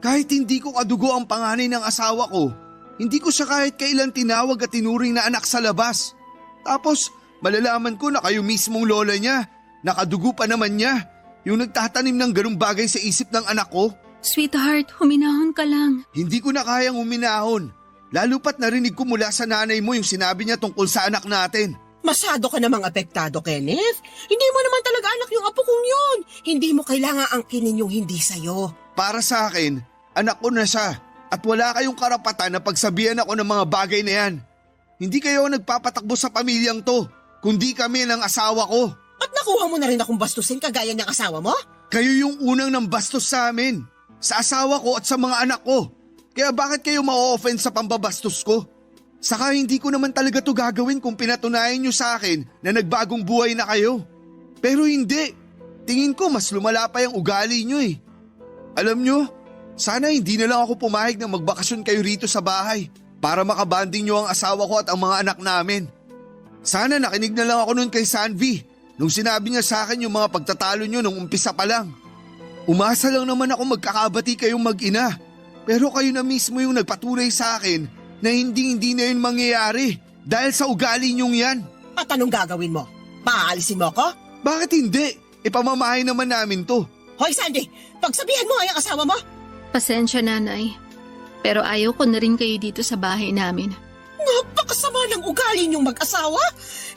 B: Kahit hindi ko kadugo ang panganay ng asawa ko, hindi ko siya kahit kailan tinawag at tinuring na anak sa labas. Tapos, malalaman ko na kayo mismong lola niya, nakadugo pa naman niya, yung nagtatanim ng ganung bagay sa isip ng anak ko.
C: Sweetheart, huminahon ka lang.
B: Hindi ko na kayang uminahon. Lalo pat narinig ko mula sa nanay mo yung sinabi niya tungkol sa anak natin.
F: Masyado ka namang apektado, Kenneth. Hindi mo naman talaga anak yung apo kong yun. Hindi mo kailangan angkinin yung hindi sa'yo.
B: Para sa akin, anak ko na siya at wala kayong karapatan na pagsabihan ako ng mga bagay na yan. Hindi kayo nagpapatakbo sa pamilyang to, kundi kami ng asawa ko.
F: At nakuha mo na rin akong bastusin kagaya ng asawa mo?
B: Kayo yung unang nang bastos sa amin, sa asawa ko at sa mga anak ko. Kaya bakit kayo ma-offend sa pambabastos ko? Saka hindi ko naman talaga to gagawin kung pinatunayan nyo sa akin na nagbagong buhay na kayo. Pero hindi. Tingin ko mas lumala pa yung ugali nyo Alam nyo, sana hindi na lang ako pumahig na magbakasyon kayo rito sa bahay para makabanding nyo ang asawa ko at ang mga anak namin. Sana nakinig na lang ako nun kay Sanvi nung sinabi niya sa akin yung mga pagtatalo nyo nung umpisa pa lang. Umasa lang naman ako magkakabati kayong mag-ina. Pero kayo na mismo yung nagpatunay sa akin na hindi na yun mangyayari dahil sa ugali niyong yan.
F: At anong gagawin mo? Paaalisin mo ako?
B: Bakit hindi? Ipamamahay naman namin to.
F: Hoy Sandy, pagsabihan mo ang asawa mo.
C: Pasensya, Nanay. Pero ayaw ko na rin kayo dito sa bahay namin.
F: Napakasama ng ugali niyong mag-asawa.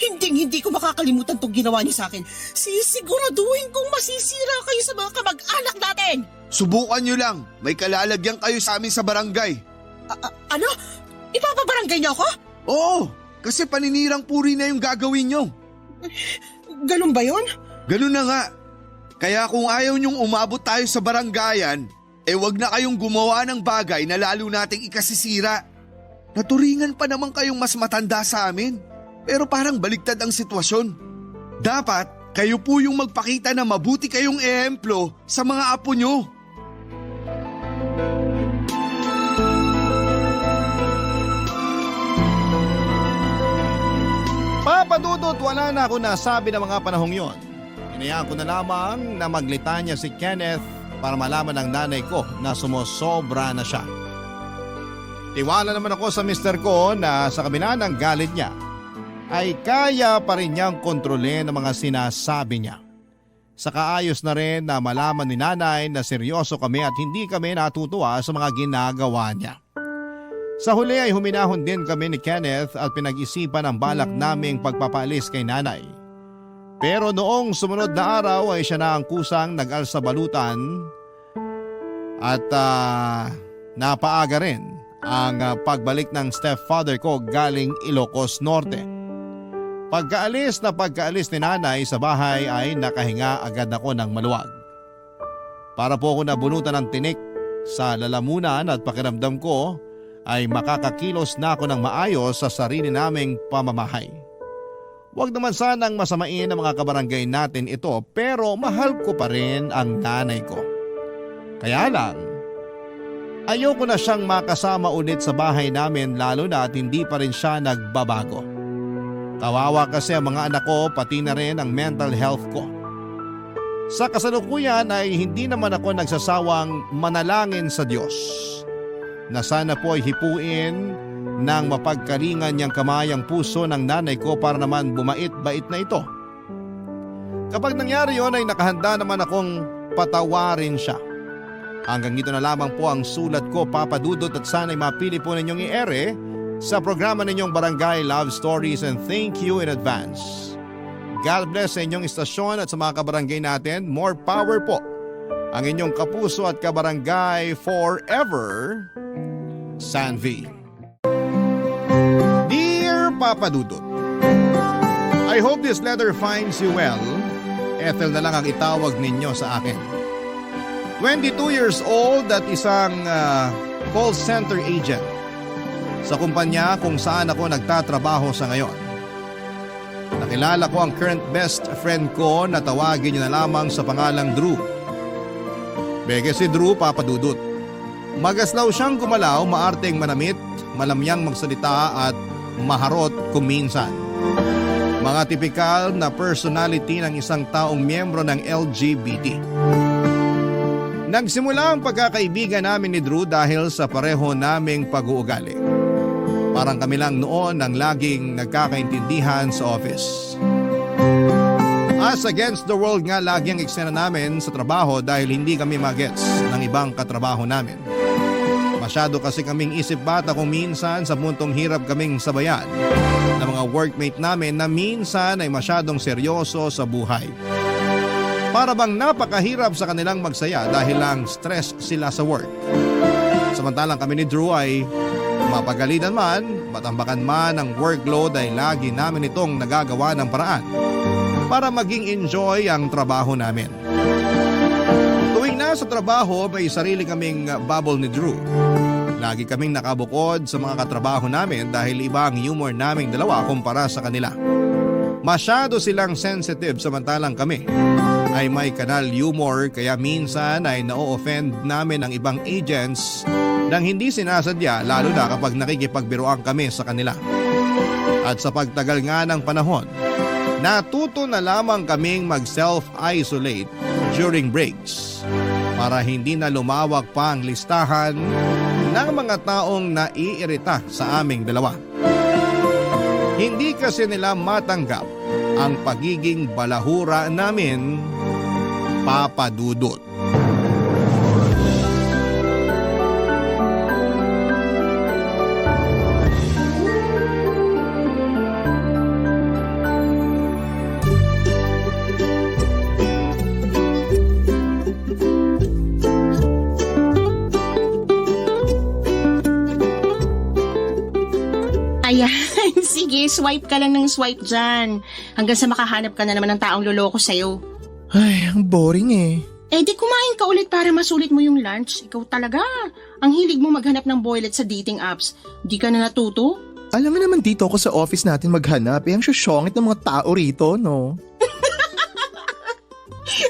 F: Hindi ko makakalimutan tong ginawa niyo sa akin. Sisiguraduhin kong masisira kayo sa mga kamag-anak natin.
B: Subukan nyo lang. May kalalagyan kayo sa amin sa barangay.
F: Ano? Ipapabarangay niyo ako?
B: Oo, kasi paninirang puri na yung gagawin nyo.
F: Ganun ba yun?
B: Ganun na nga. Kaya kung ayaw nyong umabot tayo sa barangayan, wag na kayong gumawa ng bagay na lalo nating ikasisira. Naturingan pa naman kayong mas matanda sa amin, pero parang baliktad ang sitwasyon. Dapat kayo po yung magpakita na mabuti kayong ehemplo sa mga apo nyo.
A: Papadudot, wala na ako nasabi ng mga panahong yon. Inayaan ko na lamang na maglitanya si Kenneth para malaman ng nanay ko na sumosobra na siya. Tiwala naman ako sa mister ko na sa kabila ng galit niya ay kaya pa rin niyang kontrolin ang mga sinasabi niya. Sa kaayos na rin na malaman ni nanay na seryoso kami at hindi kami natutuwa sa mga ginagawa niya. Sa huli ay huminahon din kami ni Kenneth at pinag-isipan ang balak naming pagpapalis kay nanay. Pero noong sumunod na araw ay siya na ang kusang nag-alsa balutan at napaaga rin ang pagbalik ng stepfather ko galing Ilocos Norte. Pagkaalis ni nanay sa bahay ay nakahinga agad ako ng maluwag. Para po ako nabunutan ng tinik sa lalamunan at pakiramdam ko ay makakakilos na ako ng maayos sa sarili naming pamamahay. Huwag naman sanang masamain ang mga kabarangay natin ito pero mahal ko pa rin ang nanay ko. Kaya lang, Ayoko na siyang makasama ulit sa bahay namin lalo na at hindi pa rin siya nagbabago. Kawawa kasi ang mga anak ko pati na rin ang mental health ko. Sa kasalukuyan ay hindi naman ako nagsasawang manalangin sa Diyos na sana po ay hipuin ng mapagkalingan niyang kamay ang puso ng nanay ko para naman bumait-bait na ito. Kapag nangyari yon ay nakahanda naman akong patawarin siya. Hanggang dito na lamang po ang sulat ko, Papa Dudut, at sana'y mapili po ninyong i-ere sa programa ninyong Barangay Love Stories, and thank you in advance. God bless sa inyong istasyon at sa mga kabarangay natin. More power po ang inyong kapuso at kabarangay forever, Sanvi. Dear Papa Dudut, I hope this letter finds you well. Ethel na lang ang itawag ninyo sa akin. 22 years old at isang call center agent sa kumpanya kung saan ako nagtatrabaho sa ngayon. Nakilala ko ang current best friend ko na tawagin niyo na lamang sa pangalang Drew. Beke si Drew, Papa Dudut. Magaslaw siyang gumalaw, maarteng manamit, malamyang magsalita at maharot kuminsan. Mga tipikal na personality ng isang taong miyembro ng LGBT. Nagsimula ang pagkakaibigan namin ni Drew dahil sa pareho naming pag-uugali. Parang kami lang noon ang laging nagkakaintindihan sa office. As against the world nga lagi ang eksena namin sa trabaho dahil hindi kami magets ng ibang katrabaho namin. Masyado kasi kaming isip bata kung minsan sa puntong hirap kaming sabayan ng mga workmate namin na minsan ay masyadong seryoso sa buhay. Para bang napakahirap sa kanilang magsaya dahil lang stress sila sa work. Samantalang kami ni Drew ay mapagalitan man, matambakan man ang workload ay lagi namin itong nagagawa ng paraan para maging enjoy ang trabaho namin. Tuwing nasa trabaho may sarili kaming bubble ni Drew. Lagi kaming nakabukod sa mga katrabaho namin dahil iba ang humor naming dalawa kumpara sa kanila. Masyado silang sensitive samantalang kami ay may kanal humor kaya minsan ay na-offend namin ang ibang agents nang hindi sinasadya lalo na kapag nakikipagbiruan kami sa kanila. At sa pagtagal nga ng panahon, natuto na lamang kaming mag-self-isolate during breaks para hindi na lumawak pa ang listahan ng mga taong naiirita sa aming dalawa. Hindi kasi nila matanggap ang pagiging balahura namin, Papa Dudut.
F: Ayan, sige, swipe ka lang ng swipe dyan. Hanggang sa makahanap ka na naman ng taong loloko sa'yo.
G: Ay, ang boring eh.
F: Eh di kumain ka ulit para masulit mo yung lunch. Ikaw talaga. Ang hilig mo maghanap ng boylet sa dating apps. Di ka na natuto?
G: Alam mo naman dito ako sa office natin maghanap. Eh, ang syongit ng mga tao rito, no?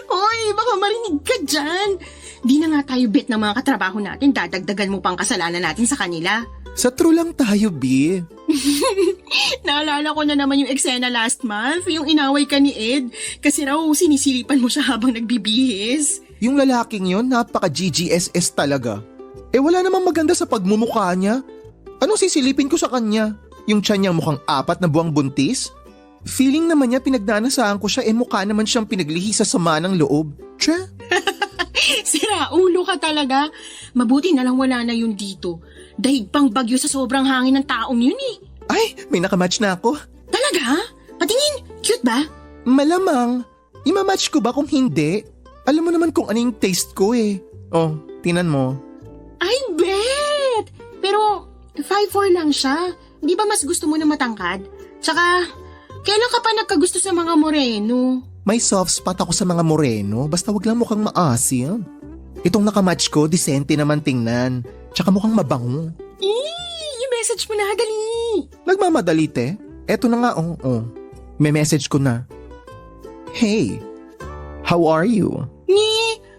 F: Hoy, baka marinig ka dyan. Di na nga tayo bet ng mga katrabaho natin. Dadagdagan mo pang kasalanan natin sa kanila.
G: Sa true lang tayo, B.
F: Naalala ko na naman yung eksena last month, yung inaway ka ni Ed, kasi raw sinisilipan mo siya habang nagbibihis.
G: Yung lalaking yon napaka-GGSS talaga. Eh wala namang maganda sa pagmumukha niya. Anong sisilipin ko sa kanya? Yung tiyan niya mukhang 4 na buwang buntis? Feeling naman niya pinagdanasahan ko siya, mukha naman siyang pinaglihi sa sama ng loob. Tche?
F: Sira, ulo ka talaga. Mabuti na lang wala na yun dito. Dahig pang bagyo sa sobrang hangin ng taong yun eh.
G: Ay, may nakamatch na ako.
F: Talaga? Patingin, cute ba?
G: Malamang. Imamatch ko ba kung hindi? Alam mo naman kung ano yung taste ko eh. Oh, tinan mo.
F: I bet! Pero 5'4" lang siya. Di ba mas gusto mo na matangkad? Tsaka, kailan ka pa nagkagusto sa mga moreno?
G: May soft spot ako sa mga moreno, basta wag lang mukhang maasim. Itong nakamatch ko, disente naman tingnan. Tsaka mukhang mabango.
F: I-message mo na, dali.
G: Nagmamadali, te. Eto na nga, oh. May message ko na. Hey, how are you?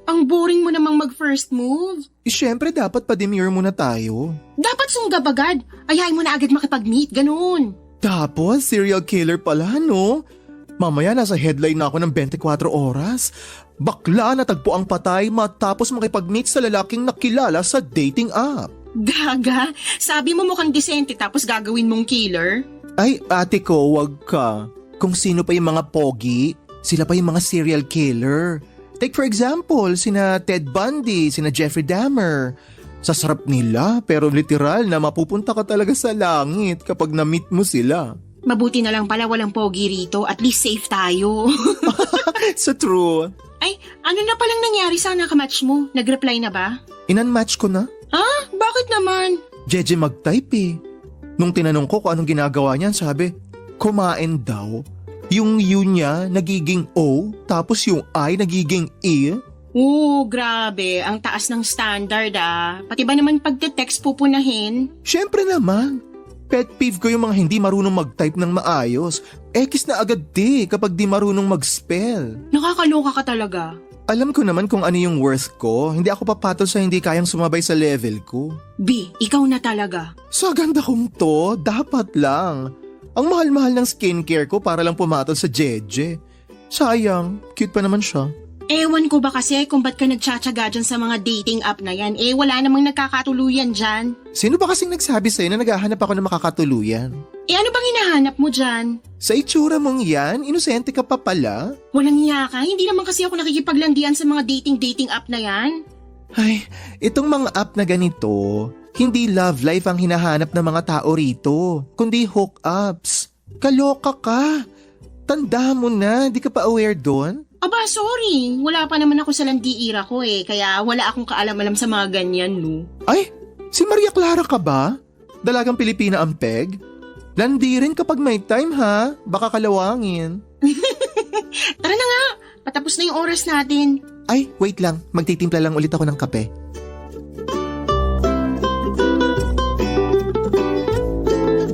F: Ang boring mo namang mag-first move.
G: Siyempre dapat pa-demure muna tayo.
F: Dapat sunggab agad. Ayahin mo na agad makipag-meet, ganun.
G: Tapos, serial killer pala, no? Mamaya nasa headline na ako ng 24 oras. Bakla natagpo ang patay matapos makipag-meet sa lalaking nakilala sa dating app.
F: Gaga, sabi mo mukhang disente tapos gagawin mong killer?
G: Ay, ate ko, wag ka. Kung sino pa yung mga pogi, sila pa yung mga serial killer. Take for example, sina Ted Bundy, sina Jeffrey Dahmer. Sasarap nila pero literal na mapupunta ka talaga sa langit kapag na-meet mo sila.
F: Mabuti na lang pala walang pogi rito, at least safe tayo.
G: Sa true.
F: Ay, ano na palang nangyari sa nakamatch mo? Nag-reply na ba?
G: Inunmatch ko na.
F: Ah, bakit naman?
G: Jeje mag-type eh. Nung tinanong ko kung anong ginagawa niyan, sabi, kumain daw. Yung U niya nagiging O, tapos yung I nagiging E.
F: Grabe. Ang taas ng standard ah. Pati ba naman pagte-text pupunahin?
G: Siyempre naman. Pet peeve ko yung mga hindi marunong mag-type ng maayos. X na agad kapag di marunong mag-spell.
F: Nakakaloka ka talaga.
G: Alam ko naman kung ano yung worth ko. Hindi ako papatol sa hindi kayang sumabay sa level ko.
F: B, ikaw na talaga.
G: Sa ganda kong to, dapat lang. Ang mahal-mahal ng skincare ko para lang pumatol sa Jeje. Sayang, cute pa naman siya.
F: Ewan ko ba kasi kung ba't ka nagtsatsaga dyan sa mga dating app na yan. Wala namang nagkakatuluyan dyan.
G: Sino ba kasing nagsabi sa'yo na naghahanap ako ng makakatuluyan?
F: Ano bang hinahanap mo dyan?
G: Sa itsura mong yan, inosente ka pa pala?
F: Walang hiya ka? Hindi naman kasi ako nakikipaglandian sa mga dating app na yan.
G: Ay, itong mga app na ganito, hindi love life ang hinahanap ng mga tao rito, kundi hookups. Kaloka ka. Tanda mo na, di ka pa aware doon?
F: Aba, sorry. Wala pa naman ako sa landiira ko kaya wala akong kaalam-alam sa mga ganyan, no?
G: Ay, si Maria Clara ka ba? Dalagang Pilipina ang peg? Landi rin kapag may time ha, baka kalawangin.
F: Tara na nga, patapos na yung oras natin.
G: Ay, wait lang, magtitimpla lang ulit ako ng kape.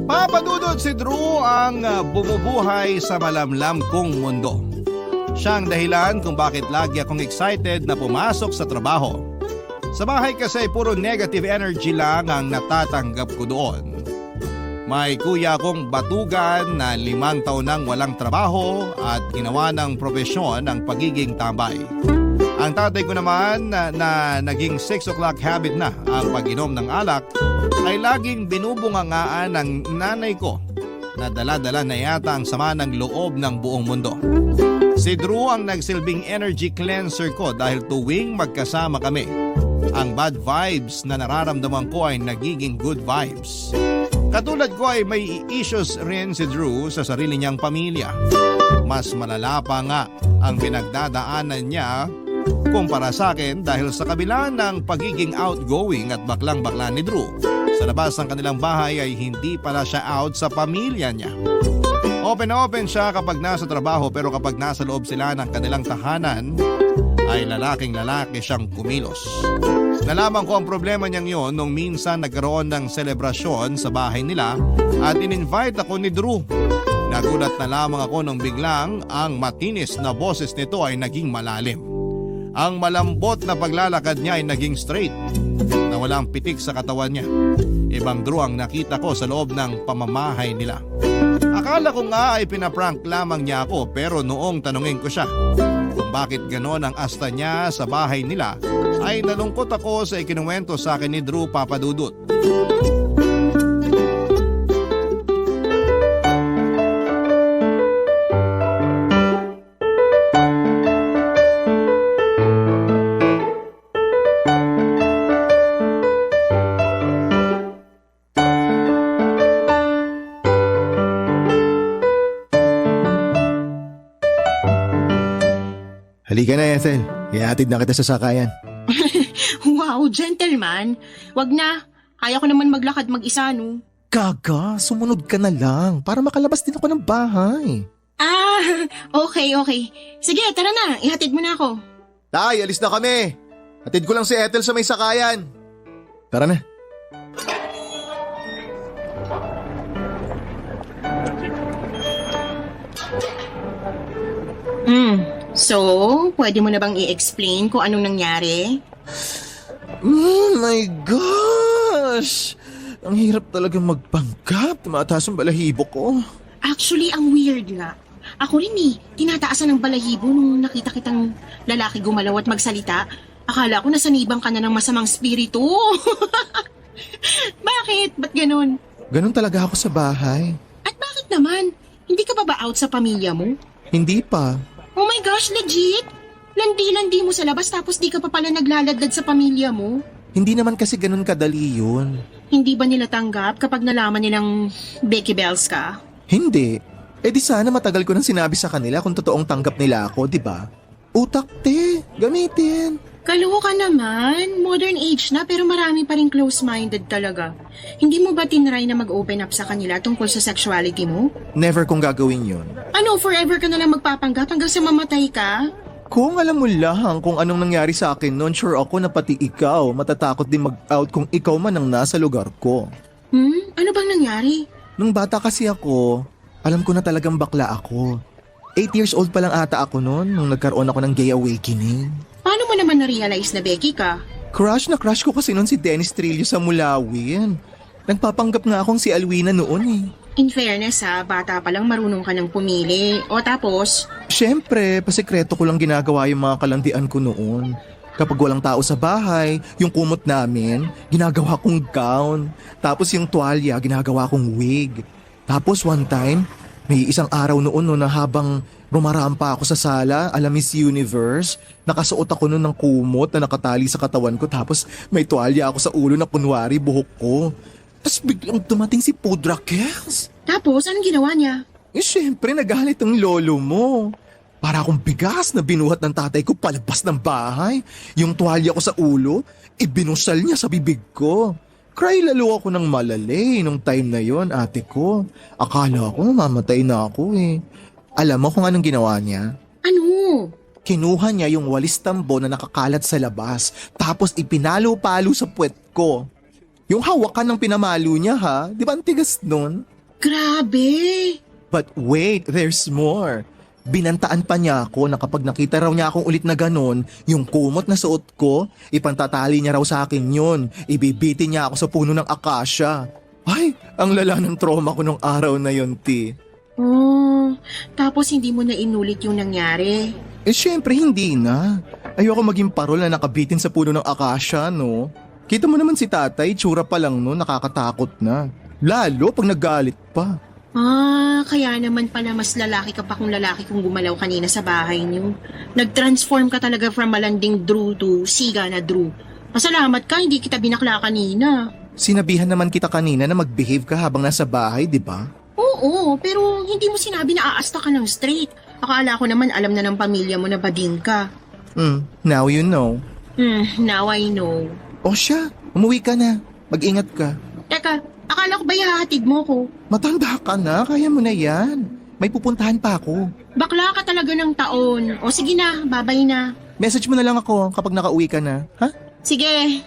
A: Papadudod si Drew ang bumubuhay sa malamlam kong mundo. Siya ang dahilan kung bakit lagi akong excited na pumasok sa trabaho. Sa bahay kasi puro negative energy lang ang natatanggap ko doon. May kuya akong batugan na 5 taon nang walang trabaho at ginawa ng propesyon ang pagiging tambay. Ang tatay ko naman na naging 6 o'clock habit na ang pag-inom ng alak ay laging binubungangaan ng nanay ko na dala-dala na yata ang sama ng loob ng buong mundo. Si Drew ang nagsilbing energy cleanser ko dahil tuwing magkasama kami, ang bad vibes na nararamdaman ko ay nagiging good vibes. Katulad ko ay may issues rin si Drew sa sarili niyang pamilya. Mas malala pa nga ang pinagdadaanan niya kumpara sa akin dahil sa kabila ng pagiging outgoing at baklang-bakla ni Drew, sa labas ng kanilang bahay ay hindi pala siya out sa pamilya niya. Open na open siya kapag nasa trabaho pero kapag nasa loob sila ng kanilang tahanan ay lalaking-lalaki siyang kumilos. Nalaman ko ang problema niyang yon nung minsan nagkaroon ng selebrasyon sa bahay nila at in-invite ako ni Drew. Nagulat na lamang ako nung biglang ang matinis na boses nito ay naging malalim. Ang malambot na paglalakad niya ay naging straight na walang pitik sa katawan niya. Ibang Drew ang nakita ko sa loob ng pamamahay nila. Akala ko nga ay pinaprank lamang niya ako pero noong tanungin ko siya kung bakit ganon ang asta niya sa bahay nila ay nalungkot ako sa ikinuwento sa akin ni Drew Papadudut.
G: Halika na, Ethel. Ihatid na kita sa sakayan.
F: Wow, gentleman. Wag na. Kaya ko naman maglakad mag-isa, no?
G: Gaga, sumunod ka na lang para makalabas din ako ng bahay.
F: Okay. Sige, tara na. Ihatid mo na ako.
G: Tay, alis na kami. Hatid ko lang si Ethel sa may sakayan. Tara na.
F: So, pwede mo na bang i-explain kung anong nangyari?
G: Oh my gosh! Ang hirap talaga magpanggap. Tumataas ang balahibo ko.
F: Actually, ang weird nga. Ako rin eh, tinataasan ng balahibo nung nakita kitang lalaki gumalaw at magsalita. Akala ko nasanibang ka na ng masamang spirito. Bakit? Ba't ganun?
G: Ganun talaga ako sa bahay.
F: At bakit naman? Hindi ka ba out sa pamilya mo?
G: Hindi pa.
F: Oh my gosh, legit? Landi-landi mo sa labas tapos di ka pa pala naglaladlad sa pamilya mo?
G: Hindi naman kasi ganun kadali yun.
F: Hindi ba nila tanggap kapag nalaman nilang Becky Bells ka?
G: Hindi. Eh di sana matagal ko nang sinabi sa kanila kung totoong tanggap nila ako, di ba? Utak te, gamitin.
F: Kaloka naman. Modern age na pero marami pa rin close-minded talaga. Hindi mo ba tinry na mag-open up sa kanila tungkol sa sexuality mo?
G: Never kong gagawin yun.
F: Ano, forever ka na lang magpapanggap hanggang sa mamatay ka?
G: Kung alam mo lang kung anong nangyari sa akin noon, sure ako na pati ikaw matatakot din mag-out kung ikaw man ang nasa lugar ko.
F: Ano bang nangyari?
G: Nung bata kasi ako, alam ko na talagang bakla ako. 8 years old pa lang ata ako noon nung nagkaroon ako ng gay awakening.
F: Paano mo naman na-realize na Becky ka?
G: Crush na crush ko kasi noon si Dennis Trillo sa Mulawin. Nagpapanggap nga akong si Alwina noon eh.
F: In fairness ha, bata pa lang marunong ka ng pumili. O tapos,
G: Siyempre, pasikreto ko lang ginagawa yung mga kalandian ko noon. Kapag walang tao sa bahay, yung kumot namin, ginagawa kong gown. Tapos yung tuwalya, ginagawa kong wig. Tapos one time, may isang araw noon no, na habang rumarampa ako sa sala, alam Miss Universe, nakasuot ako noon ng kumot na nakatali sa katawan ko. Tapos may tuwalya ako sa ulo na kunwari buhok ko. Tapos biglang dumating si Pudra Kels.
F: tapos anong ginawa niya?
G: Eh syempre nagalit ang lolo mo. Para akong bigas na binuhat ng tatay ko palabas ng bahay. Yung tuwalya ko sa ulo, ibinusal niya sa bibig ko. Cry lalo ako ng malalay nung time na yon, ate ko. Akala ko mamatay na ako eh. Alam mo kung anong ginawa niya?
F: Ano?
G: Kinuha niya yung walis tambo na nakakalat sa labas, tapos ipinalo-palo sa puwet ko. Yung hawakan ng pinamalo niya ha, di ba ang tigas nun?
F: Grabe!
G: But wait, there's more. Binantaan pa niya ako na kapag nakita raw niya akong ulit na ganon, yung kumot na suot ko, ipantatali niya raw sa akin yun. Ibibitin niya ako sa puno ng akasya. Ay, ang lala ng trauma ko nung araw na yun, Ti.
F: Oh, tapos hindi mo na inulit yung nangyari.
G: Eh syempre hindi na. Ayoko maging parol na nakabitin sa puno ng akasya, no? Kita mo naman si tatay, tsura pa lang no, nakakatakot na. Lalo pag nagalit pa.
F: Ah, kaya naman pala mas lalaki ka pa kung lalaki kung gumalaw kanina sa bahay niyo. Nag-transform ka talaga from malanding Drew to siga na Drew. Pasalamat ka, hindi kita binakla kanina.
G: Sinabihan naman kita kanina na mag-behave ka habang nasa bahay, di ba?
F: Oo, pero hindi mo sinabi na aasta ka ng straight. Akala ko naman alam na ng pamilya mo na bading ka.
G: Now you know.
F: Now I know.
G: O siya, umuwi ka na. Mag-ingat ka.
F: Teka, akala ko ba ihahatid mo ko?
G: Matanda ka na, kaya mo na yan. May pupuntahan pa ako.
F: Bakla ka talaga ng taon. O sige na, babay na.
G: Message mo na lang ako kapag nakauwi ka na, ha?
F: Sige.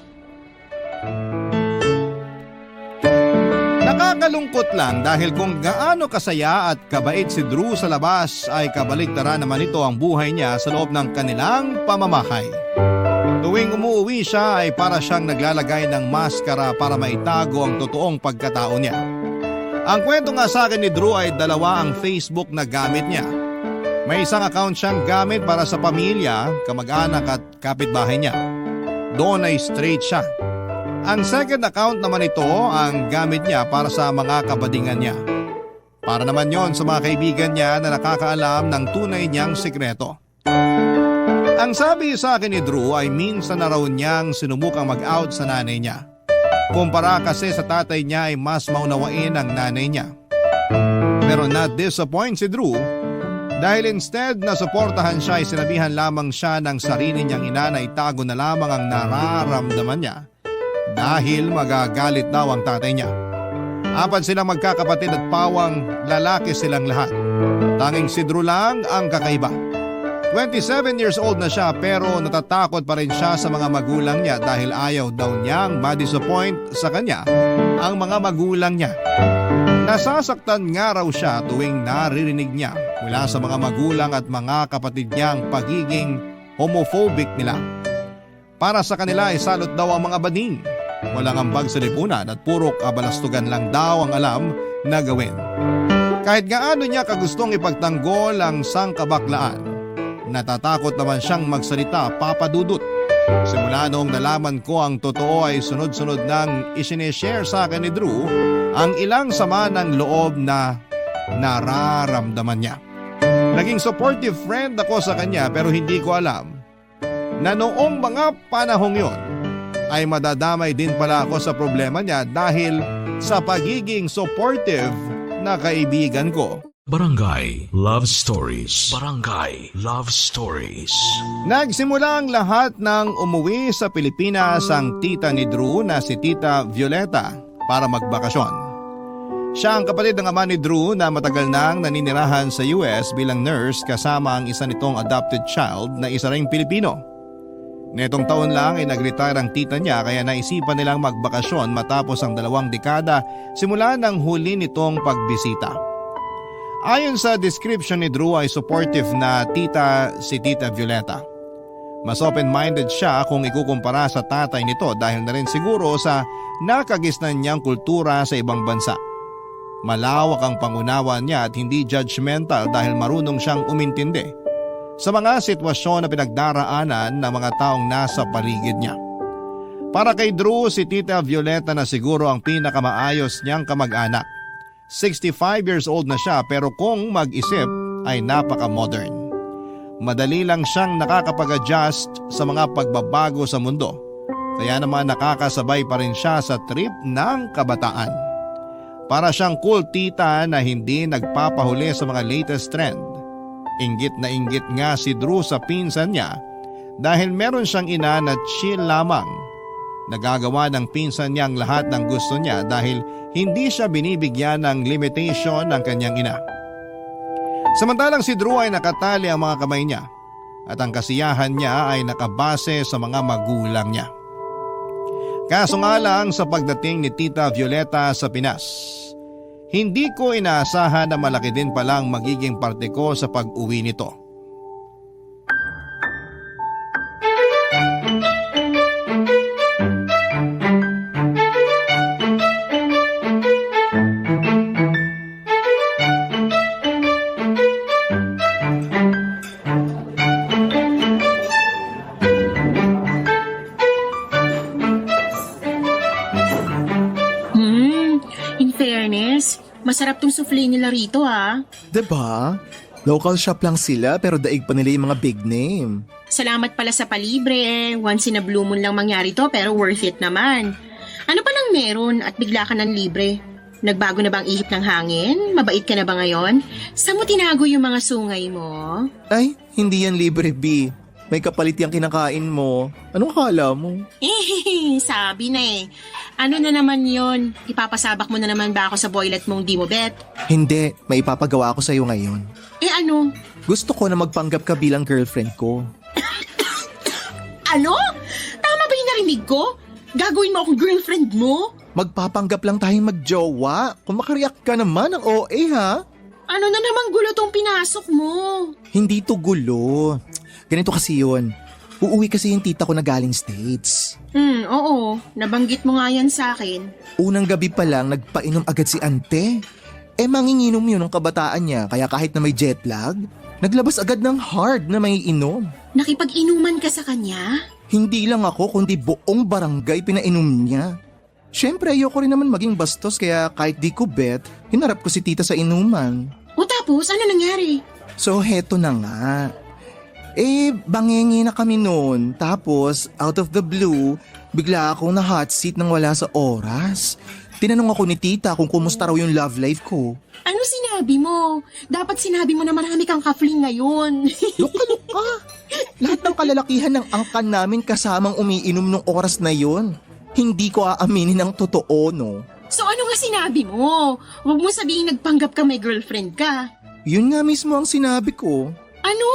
A: Nakakalungkot lang dahil kung gaano kasaya at kabait si Drew sa labas ay kabaligtaran naman ito ang buhay niya sa loob ng kanilang pamamahay. Tuwing umuwi siya ay para siyang naglalagay ng maskara para maitago ang totoong pagkatao niya. Ang kwento nga sa akin ni Drew ay dalawa ang Facebook na gamit niya. May isang account siyang gamit para sa pamilya, kamag-anak at kapitbahay niya. Doon ay straight siya. Ang second account naman ito ang gamit niya para sa mga kabadingan niya. Para naman yon sa mga kaibigan niya na nakakaalam ng tunay niyang sikreto. Ang sabi sa akin ni Drew ay minsan na raw niyang sinubukang mag-out sa nanay niya. Kumpara kasi sa tatay niya ay mas maunawain ang nanay niya. Pero not disappoint si Drew dahil instead na suportahan siya ay sinabihan lamang siya ng sarili niyang ina na itago na lamang ang nararamdaman niya dahil magagalit daw ang tatay niya. 4 silang magkakapatid at pawang lalaki silang lahat. Tanging si Drew lang ang kakaiba. 27 years old na siya pero natatakot pa rin siya sa mga magulang niya dahil ayaw daw niyang ma-disappoint sa kanya ang mga magulang niya. Nasasaktan nga raw siya tuwing naririnig niya mula sa mga magulang at mga kapatid niya ang pagiging homophobic nila. Para sa kanila ay salot daw ang mga bading. Walang ambag sa lipunan at puro kabalastugan lang daw ang alam na gawin. Kahit gaano niya kagustong ipagtanggol ang sangkabaklaan, natatakot naman siyang magsalita, Papa Dudut. Simula noong nalaman ko ang totoo ay sunod-sunod nang isineshare sa akin ni Drew ang ilang sama ng loob na nararamdaman niya. Naging supportive friend ako sa kanya pero hindi ko alam na noong mga panahong yon ay madadamay din pala ako sa problema niya dahil sa pagiging supportive na kaibigan ko.
E: Barangay Love Stories. Barangay Love Stories.
A: Nagsimula ang lahat ng umuwi sa Pilipinas ang tita ni Drew na si Tita Violeta para magbakasyon. Siya ang kapatid ng ama ni Drew na matagal nang naninirahan sa US bilang nurse kasama ang isa nitong adopted child na isa ring Pilipino. Netong taon lang ay nag-retire ang tita niya kaya naisipan nilang magbakasyon matapos ang 2 dekada simula ng huli nitong pagbisita. Ayon sa description ni Drew ay supportive na tita si Tita Violeta. Mas open-minded siya kung ikukumpara sa tatay nito dahil na rin siguro sa nakagisnan niyang kultura sa ibang bansa. Malawak ang pangunawa niya at hindi judgmental dahil marunong siyang umintindi sa mga sitwasyon na pinagdaraanan ng mga taong nasa paligid niya. Para kay Drew, si Tita Violeta na siguro ang pinakamaayos niyang kamag-anak. 65 years old na siya pero kung mag-isip ay napaka-modern. Madali lang siyang nakakapag-adjust sa mga pagbabago sa mundo. Kaya naman nakakasabay pa rin siya sa trip ng kabataan. Para siyang cool tita na hindi nagpapahuli sa mga latest trend. Inggit na inggit nga si Drew sa pinsan niya dahil meron siyang ina na chill lamang. Nagagawa ng pinsan niya ang lahat ng gusto niya dahil hindi siya binibigyan ng limitation ng kanyang ina. Samantalang si Drew ay nakatali ang mga kamay niya at ang kasiyahan niya ay nakabase sa mga magulang niya. Kaso nga lang sa pagdating ni Tita Violeta sa Pinas, hindi ko inaasahan na malaki din palang magiging parte ko sa pag-uwi nito.
F: In fairness, masarap tong souffle nila rito
G: Diba? Local shop lang sila pero daig pa nila yung mga big name.
F: Salamat pala sa palibre. Once in a blue moon lang mangyari to pero worth it naman. Ano pa nang meron at bigla ka ng libre? Nagbago na bang ihip ng hangin? Mabait ka na ba ngayon? Saan mo tinago yung mga sungay mo?
G: Ay, hindi yan libre, B. May kapalit yung kinakain mo. Anong akala mo?
F: Sabi na eh. Ano na naman yon? Ipapasabak mo na naman ba ako sa boylet mong di mo bet?
G: Hindi, may ipapagawa ko sa'yo ngayon.
F: Ano?
G: Gusto ko na magpanggap ka bilang girlfriend ko.
F: Ano? Tama ba yung narinig ko? Gagawin mo akong girlfriend mo?
G: Magpapanggap lang tayong magjowa. Kung makareact ka naman ng OA ha?
F: Ano na namang gulo tong pinasok mo?
G: Hindi to gulo. Ganito kasi yun. Uuwi kasi yung tita ko na galing States.
F: Oo. Nabanggit mo nga yan sa akin.
G: Unang gabi pa lang nagpainom agad si ante. Manginginom yun ng kabataan niya kaya kahit na may jet lag, naglabas agad ng hard na may inom.
F: Nakipag-inuman ka sa kanya?
G: Hindi lang ako kundi buong barangay pinainom niya. Siyempre ayoko rin naman maging bastos kaya kahit di ko bet, hinarap ko si tita sa inuman.
F: O tapos, ano nangyari?
G: So heto na nga. Bangengi na kami noon. Tapos, out of the blue, bigla akong na hot seat nang wala sa oras. Tinanong ako ni tita kung kumusta raw yung love life ko.
F: Ano sinabi mo? Dapat sinabi mo na marami kang ka-fling ngayon.
G: Luka-luka. Lahat ng kalalakihan ng angkan namin kasamang umiinom nung oras na yon. Hindi ko aaminin ang totoo, no?
F: So ano nga sinabi mo? Huwag mo sabihin nagpanggap ka may girlfriend ka.
G: Yun nga mismo ang sinabi ko.
F: Ano?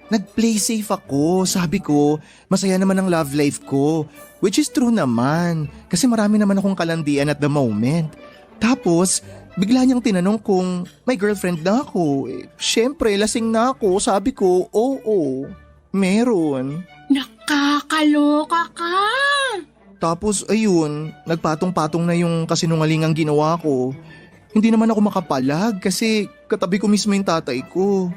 G: Nag-play safe ako. Sabi ko, masaya naman ang love life ko. Which is true naman. Kasi marami naman akong kalandian at the moment. Tapos, Bigla niyang tinanong kung may girlfriend na ako. Siyempre, lasing na ako. Sabi ko, oo, meron.
D: Nakakaloka ka!
G: Tapos ayun, nagpatong-patong na yung kasinungalingang ginawa ko. Hindi naman ako makapalag kasi katabi ko mismo yung tatay ko.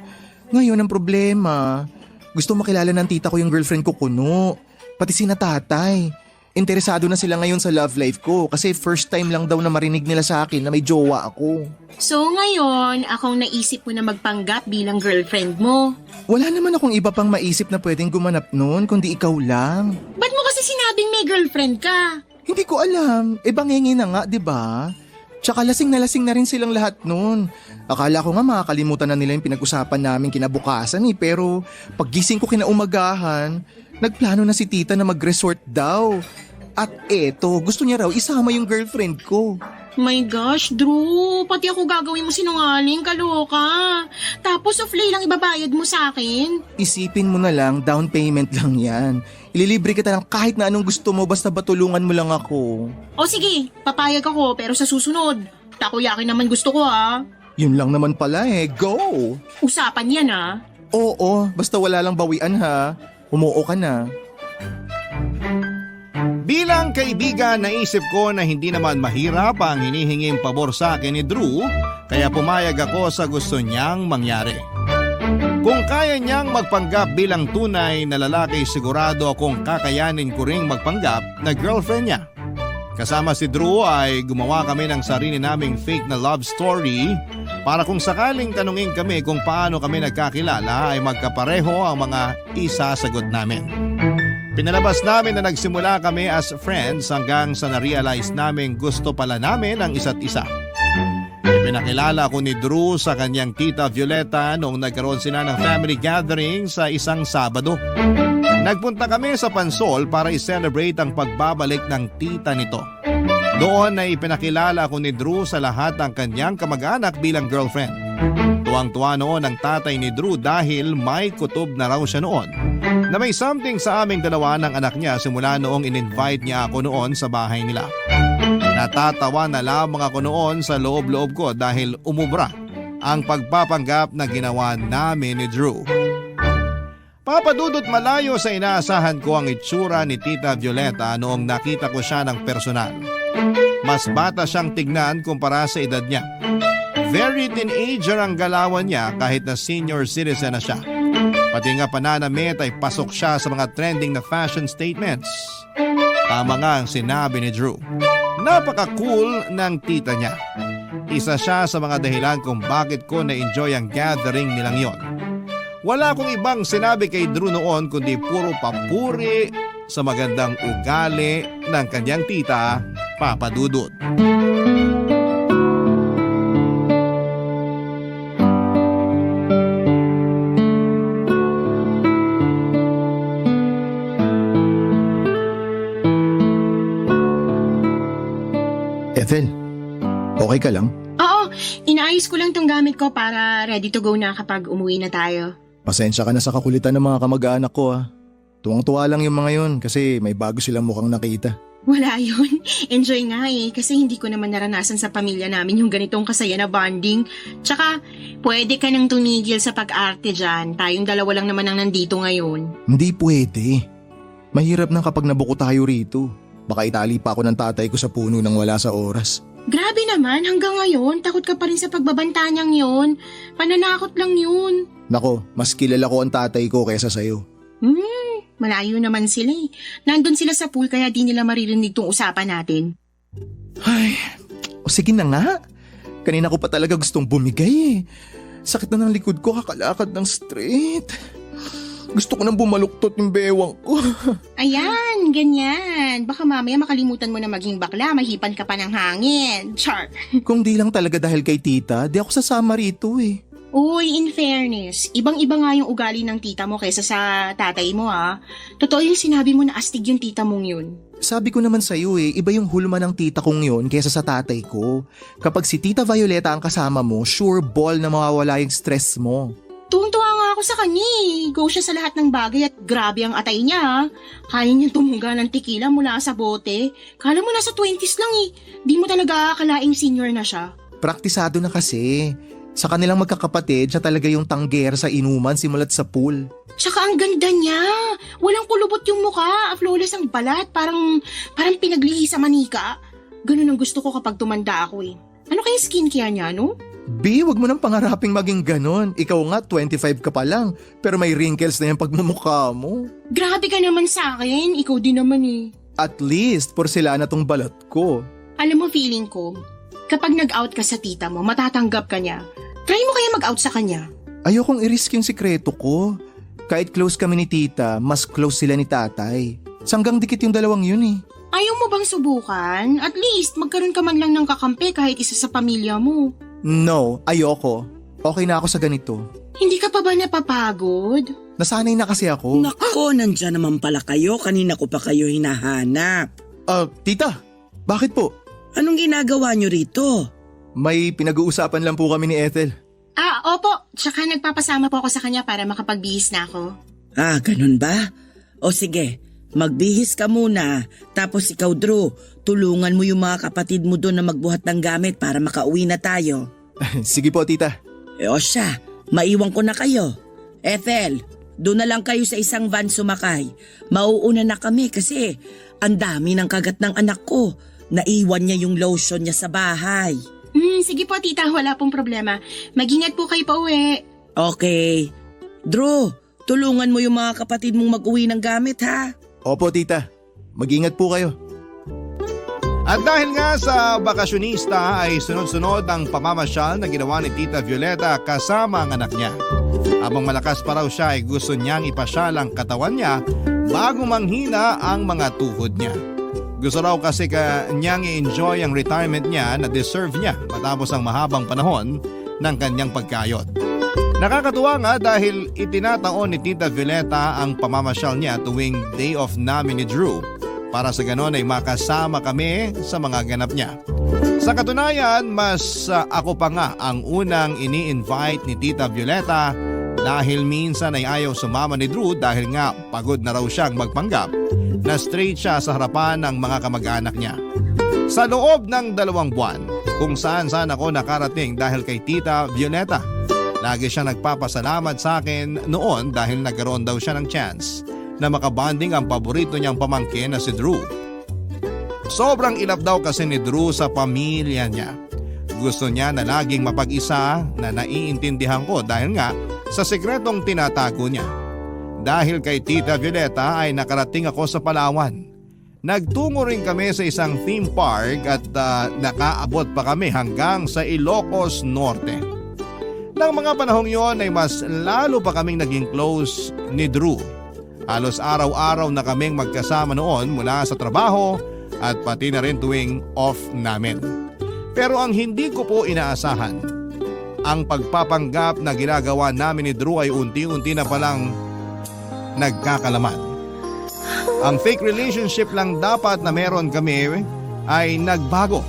G: Ngayon ang problema, gusto makilala ng tita ko yung girlfriend ko kuno. Pati sina tatay. Interesado na sila ngayon sa love life ko kasi first time lang daw na marinig nila sa akin na may jowa ako.
H: So ngayon, akong naisip mo na magpanggap bilang girlfriend mo.
G: Wala naman akong iba pang maisip na pwedeng gumanap noon kundi ikaw lang.
H: Ba't mo kasi sinabing may girlfriend ka?
G: Hindi ko alam. Bangingi na nga, di ba? Tsaka lasing na rin silang lahat noon. Akala ko nga makakalimutan na nila yung pinag-usapan namin kinabukasan pero paggising ko kinaumagahan, nagplano na si tita na mag-resort daw. At eto, gusto niya raw isama yung girlfriend ko.
H: My gosh, Drew, pati ako gagawin mo sinungaling, kaloka. Tapos offlay lang ibabayad mo sa akin.
G: Isipin mo na lang, down payment lang yan. Ililibre kita lang kahit na anong gusto mo basta batulungan mo lang ako.
H: O sige, papayag ako pero sa susunod, takoyaki naman gusto ko ha.
G: Yun lang naman pala go!
H: Usapan yan ha.
G: Oo, basta wala lang bawian ha. Umuo ka na.
A: Bilang kaibigan, naisip ko na hindi naman mahirap ang hinihinging pabor sa akin ni Drew, kaya pumayag ako sa gusto niyang mangyari. Kung kaya niyang magpanggap bilang tunay na lalaki, sigurado akong kakayanin ko ring magpanggap na girlfriend niya. Kasama si Drew ay gumawa kami ng sarili naming fake na love story para kung sakaling tanungin kami kung paano kami nagkakilala ay magkapareho ang mga isasagot namin. Pinalabas namin na nagsimula kami as friends hanggang sa na-realize namin gusto pala namin ang isa't isa. Ipinakilala ko ni Drew sa kanyang tita Violeta noong nagkaroon sila ng family gathering sa isang Sabado. Nagpunta kami sa Pansol para i-celebrate ang pagbabalik ng tita nito. Doon ay ipinakilala ko ni Drew sa lahat ng kanyang kamag-anak bilang girlfriend. Tuwang-tuwa noon ang tatay ni Drew dahil may kutob na raw siya noon na may something sa aming dalawa ng anak niya simula noong in-invite niya ako noon sa bahay nila. Natatawa na lamang ako noon sa loob-loob ko dahil umubra ang pagpapanggap na ginawa namin ni Drew. Papadudot malayo sa inaasahan ko ang itsura ni Tita Violeta noong nakita ko siya ng personal. Mas bata siyang tignan kumpara sa edad niya. Very teenager ang galawan niya kahit na senior citizen na siya. Pati nga pananamit ay pasok siya sa mga trending na fashion statements. Tama nga ang sinabi ni Drew. Napaka-cool ng tita niya. Isa siya sa mga dahilan kung bakit ko na-enjoy ang gathering nilang yon. Wala akong ibang sinabi kay Drew noon kundi puro papuri sa magandang ugali ng kanyang tita, Papa Dudut.
G: Ethel, okay ka lang?
H: Oo, inaayos ko lang tong gamit ko para ready to go na kapag umuwi na tayo.
G: Pasensya ka na sa kakulitan ng mga kamag-anak ko Tuwang-tuwa lang yung mga yun kasi may bago silang mukhang nakita.
H: Wala yun. Enjoy nga kasi hindi ko naman naranasan sa pamilya namin yung ganitong kasaya na bonding. Tsaka, pwede ka nang tumigil sa pag-arte dyan. Tayong dalawa lang naman ang nandito ngayon.
G: Hindi pwede. Mahirap na kapag nabuko tayo rito. Baka itali pa ako ng tatay ko sa puno nang wala sa oras.
H: Grabe naman, hanggang ngayon, takot ka pa rin sa pagbabanta niyang yun. Pananakot lang yun.
G: Nako, mas kilala ko ang tatay ko kaysa sa'yo.
H: Malayo naman sila Nandun sila sa pool kaya di nila maririnig tong usapan natin.
G: Ay, sige na nga. Kanina ko pa talaga gustong bumigay Sakit na ng likod ko kakalakad ng straight. Gusto ko nang bumaluktot yung bewang ko.
H: Ayan, ganyan. Baka mamaya makalimutan mo na maging bakla, mahipan ka pa ng hangin. Char.
G: Kung di lang talaga dahil kay tita, di ako sasama rito
H: Uy, in fairness, ibang-iba nga yung ugali ng tita mo kaysa sa tatay mo Totoo yung sinabi mo na astig yung tita mong yun.
G: Sabi ko naman sa'yo iba yung hulma ng tita kong yun kaysa sa tatay ko. Kapag si Tita Violeta ang kasama mo, sure ball na mawawala yung stress mo.
H: Tuwang-tuwa nga ako sa kanya Go siya sa lahat ng bagay at grabe ang atay niya Kaya niya tumuga ng tequila mula sa bote. Kala mo nasa 20s lang Di mo talaga akalaing senior na siya.
G: Praktisado na kasi. Sa kanilang magkakapatid, siya talaga yung tangger sa inuman simulat sa pool.
H: Tsaka ang ganda niya. Walang kulubot yung mukha. Flawless ang balat. Parang pinaglihi sa manika. Ganun ang gusto ko kapag tumanda ako eh. Ano kaya skincare niya, no?
G: B, wag mo nang pangaraping maging ganon. Ikaw nga, 25 ka pa lang. Pero may wrinkles na yung pagmumukha mo.
H: Grabe ka naman sa akin. Ikaw din naman eh.
G: At least, porselana tong balat ko.
H: Alam mo, feeling ko, kapag nag-out ka sa tita mo, matatanggap ka niya. Try mo kaya mag-out sa kanya.
G: Ayokong i-risk yung sikreto ko. Kahit close kami ni tita, mas close sila ni tatay. Sanggang dikit yung dalawang yun eh.
H: Ayaw mo bang subukan? At least, magkaroon ka man lang ng kakampi kahit isa sa pamilya mo.
G: No, ayoko. Okay na ako sa ganito.
H: Hindi ka pa ba napapagod?
G: Nasanay na kasi ako.
I: Nako, nandyan naman pala kayo. Kanina ko pa kayo hinahanap.
G: Tita, bakit po?
I: Anong ginagawa nyo rito?
G: May pinag-uusapan lang po kami ni Ethel.
H: Opo. Tsaka nagpapasama po ako sa kanya para makapagbihis na ako.
I: Ganun ba? O sige, magbihis ka muna. Tapos ikaw, Drew, tulungan mo yung mga kapatid mo doon na magbuhat ng gamit para makauwi na tayo.
G: Sige po, tita.
I: O siya, maiwan ko na kayo. Ethel, doon na lang kayo sa isang van sumakay. Mauuna na kami kasi ang dami ng kagat ng anak ko. Naiwan niya yung lotion niya sa bahay.
H: Sige po tita, wala pong problema. Mag-ingat po kayo pa uwi.
I: Okay. Drew, tulungan mo yung mga kapatid mong mag-uwi ng gamit ha.
G: Opo, tita. Mag-ingat po kayo.
A: At dahil nga sa bakasyonista ay sunod-sunod ang pamamasyal na ginawa ni Tita Violeta kasama ang anak niya. Habang malakas pa raw siya ay gusto niyang ipasyal ang katawan niya bago manghina ang mga tuhod niya. Gusto raw kasi niyang i-enjoy ang retirement niya na deserve niya matapos ang mahabang panahon ng kanyang pagkayod. Nakakatuwa nga dahil itinataon ni Tita Violeta ang pamamasyal niya tuwing day off namin ni Drew para sa ganon ay makasama kami sa mga ganap niya. Sa katunayan, mas ako pa nga ang unang ini-invite ni Tita Violeta dahil minsan ay ayaw sumama ni Drew dahil nga pagod na raw siyang magpanggap na straight siya sa harapan ng mga kamag-anak niya. Sa loob ng 2 buwan, kung saan-saan ako nakarating dahil kay Tita Violeta. Lagi siya nagpapasalamat sa akin noon dahil nagkaroon daw siya ng chance na makabanding ang paborito niyang pamangkin na si Drew. Sobrang ilap daw kasi ni Drew sa pamilya niya. Gusto niya na laging mapag-isa na naiintindihan ko dahil nga sa sekretong tinatago niya. Dahil kay Tita Violeta ay nakarating ako sa Palawan. Nagtungo rin kami sa isang theme park at nakaabot pa kami hanggang sa Ilocos Norte. Nang mga panahong yon ay mas lalo pa kaming naging close ni Drew. Halos araw-araw na kaming magkasama noon mula sa trabaho at pati na rin tuwing off namin. Pero ang hindi ko po inaasahan, ang pagpapanggap na ginagawa namin ni Drew ay unti-unti na palang nagkakalaman. Ang fake relationship lang dapat na meron kami ay nagbago.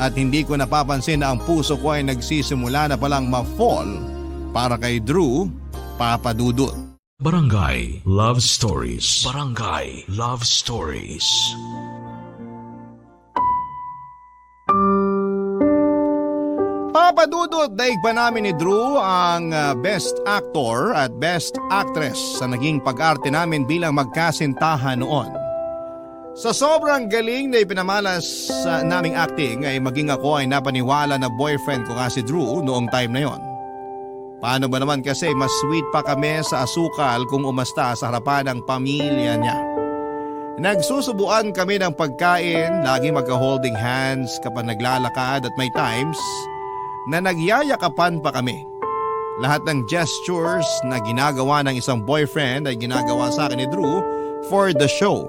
A: At hindi ko napapansin na ang puso ko ay nagsisimula na palang ma-fall para kay Drew Papadudut.
E: Barangay Love Stories. Barangay Love Stories.
A: Papadudut, daig pa namin ni Drew ang Best Actor at Best Actress sa naging pag-arte namin bilang magkasintahan noon. Sa sobrang galing na ipinamalas sa naming acting ay maging ako ay napaniwala na boyfriend ko nga si Drew noong time na yon. Paano ba naman kasi mas sweet pa kami sa asukal kung umasta sa harapan ng pamilya niya. Nagsusubuan kami ng pagkain, lagi magka-holding hands kapag naglalakad at may times na nagyayakapan pa kami. Lahat ng gestures na ginagawa ng isang boyfriend ay ginagawa sa akin ni Drew for the show.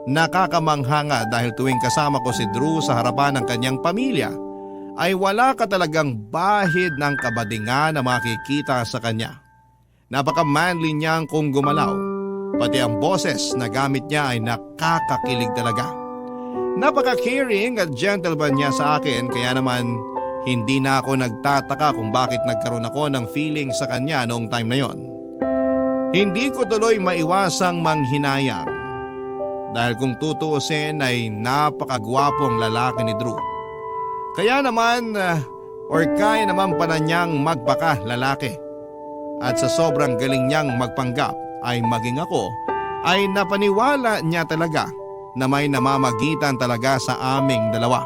A: Nakakamangha nga dahil tuwing kasama ko si Drew sa harapan ng kanyang pamilya ay wala ka talagang bahid ng kabadingan na makikita sa kanya. Napaka-manly niyang kung gumalaw, pati ang boses na gamit niya ay nakakakilig talaga. Napaka-caring at gentleman niya sa akin kaya naman hindi na ako nagtataka kung bakit nagkaroon ako ng feeling sa kanya noong time na yon. Hindi ko tuloy maiwasang manghinayang. Dahil kung tutuusin ay napakagwapong lalaki ni Drew. Kaya naman or kaya naman pa na niyang magpaka lalaki. At sa sobrang galing niyang magpanggap ay maging ako ay napaniwala niya talaga na may namamagitan talaga sa aming dalawa.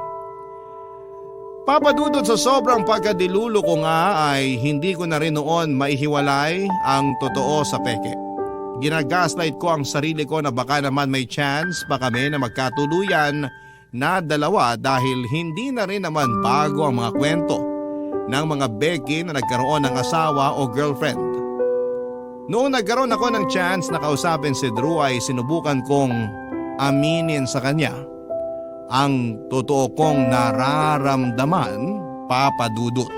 A: Papadudod sa sobrang pagkadilulo ko nga ay hindi ko na rin noon maihiwalay ang totoo sa peke. Ginagaslight ko ang sarili ko na baka naman may chance pa kami na magkatuluyan na dalawa dahil hindi na rin naman bago ang mga kwento ng mga Becky na nagkaroon ng asawa o girlfriend. Noong nagkaroon ako ng chance na kausapin si Drew ay sinubukan kong aminin sa kanya ang totoo kong nararamdaman, Papa Dudut.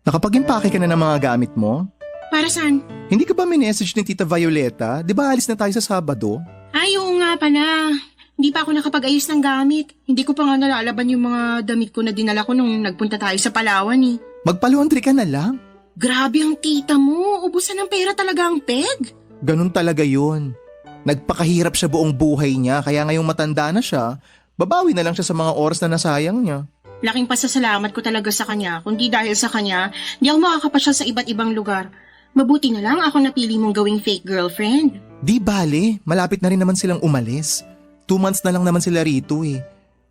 G: Nakapag-impake ka na ng mga gamit mo?
H: Para saan?
G: Hindi ka ba minessage ni Tita Violeta? Di ba alis na tayo sa Sabado?
H: Ay, oo nga pala. Hindi pa ako nakapag-ayos ng gamit. Hindi ko pa nga nalalaban yung mga damit ko na dinala ko nung nagpunta tayo sa Palawan eh.
G: Magpa-laundry ka na lang.
H: Grabe ang tita mo. Ubusan ng pera talaga ang peg.
G: Ganun talaga yun. Nagpakahirap siya buong buhay niya kaya ngayong matanda na siya, babawi na lang siya sa mga oras na nasayang niya.
H: Laking pasasalamat ko talaga sa kanya. Kundi dahil sa kanya, di ako makakapasyal sa iba't ibang lugar. Mabuti na lang ako napili mong gawing fake girlfriend.
G: Di bale, malapit na rin naman silang umalis. 2 months na lang naman sila rito eh.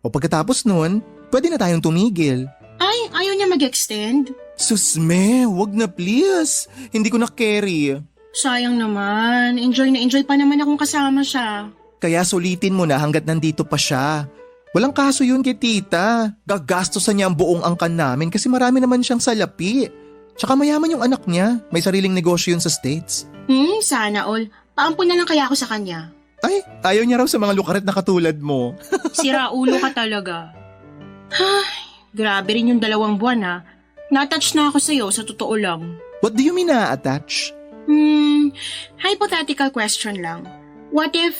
G: O pagkatapos nun, pwede na tayong tumigil.
H: Ay, ayaw niya mag-extend?
G: Susme, wag na please. Hindi ko na carry.
H: Sayang naman. Enjoy na enjoy pa naman akong kasama siya.
G: Kaya sulitin mo na hanggat nandito pa siya. Walang kaso yun kay tita. Gagastosan niya ang buong angkan namin kasi marami naman siyang salapi. Tsaka mayaman yung anak niya. May sariling negosyo yun sa States.
H: Sana all. Paampun na lang kaya ako sa kanya.
G: Ay, ayaw niya raw sa mga lukaret na katulad mo.
H: Sira ulo ka talaga. Ay, grabe rin yung 2 buwan ha. Na-touch na ako sa'yo sa totoo lang.
G: What do you mean na-attach?
H: Hypothetical question lang. What if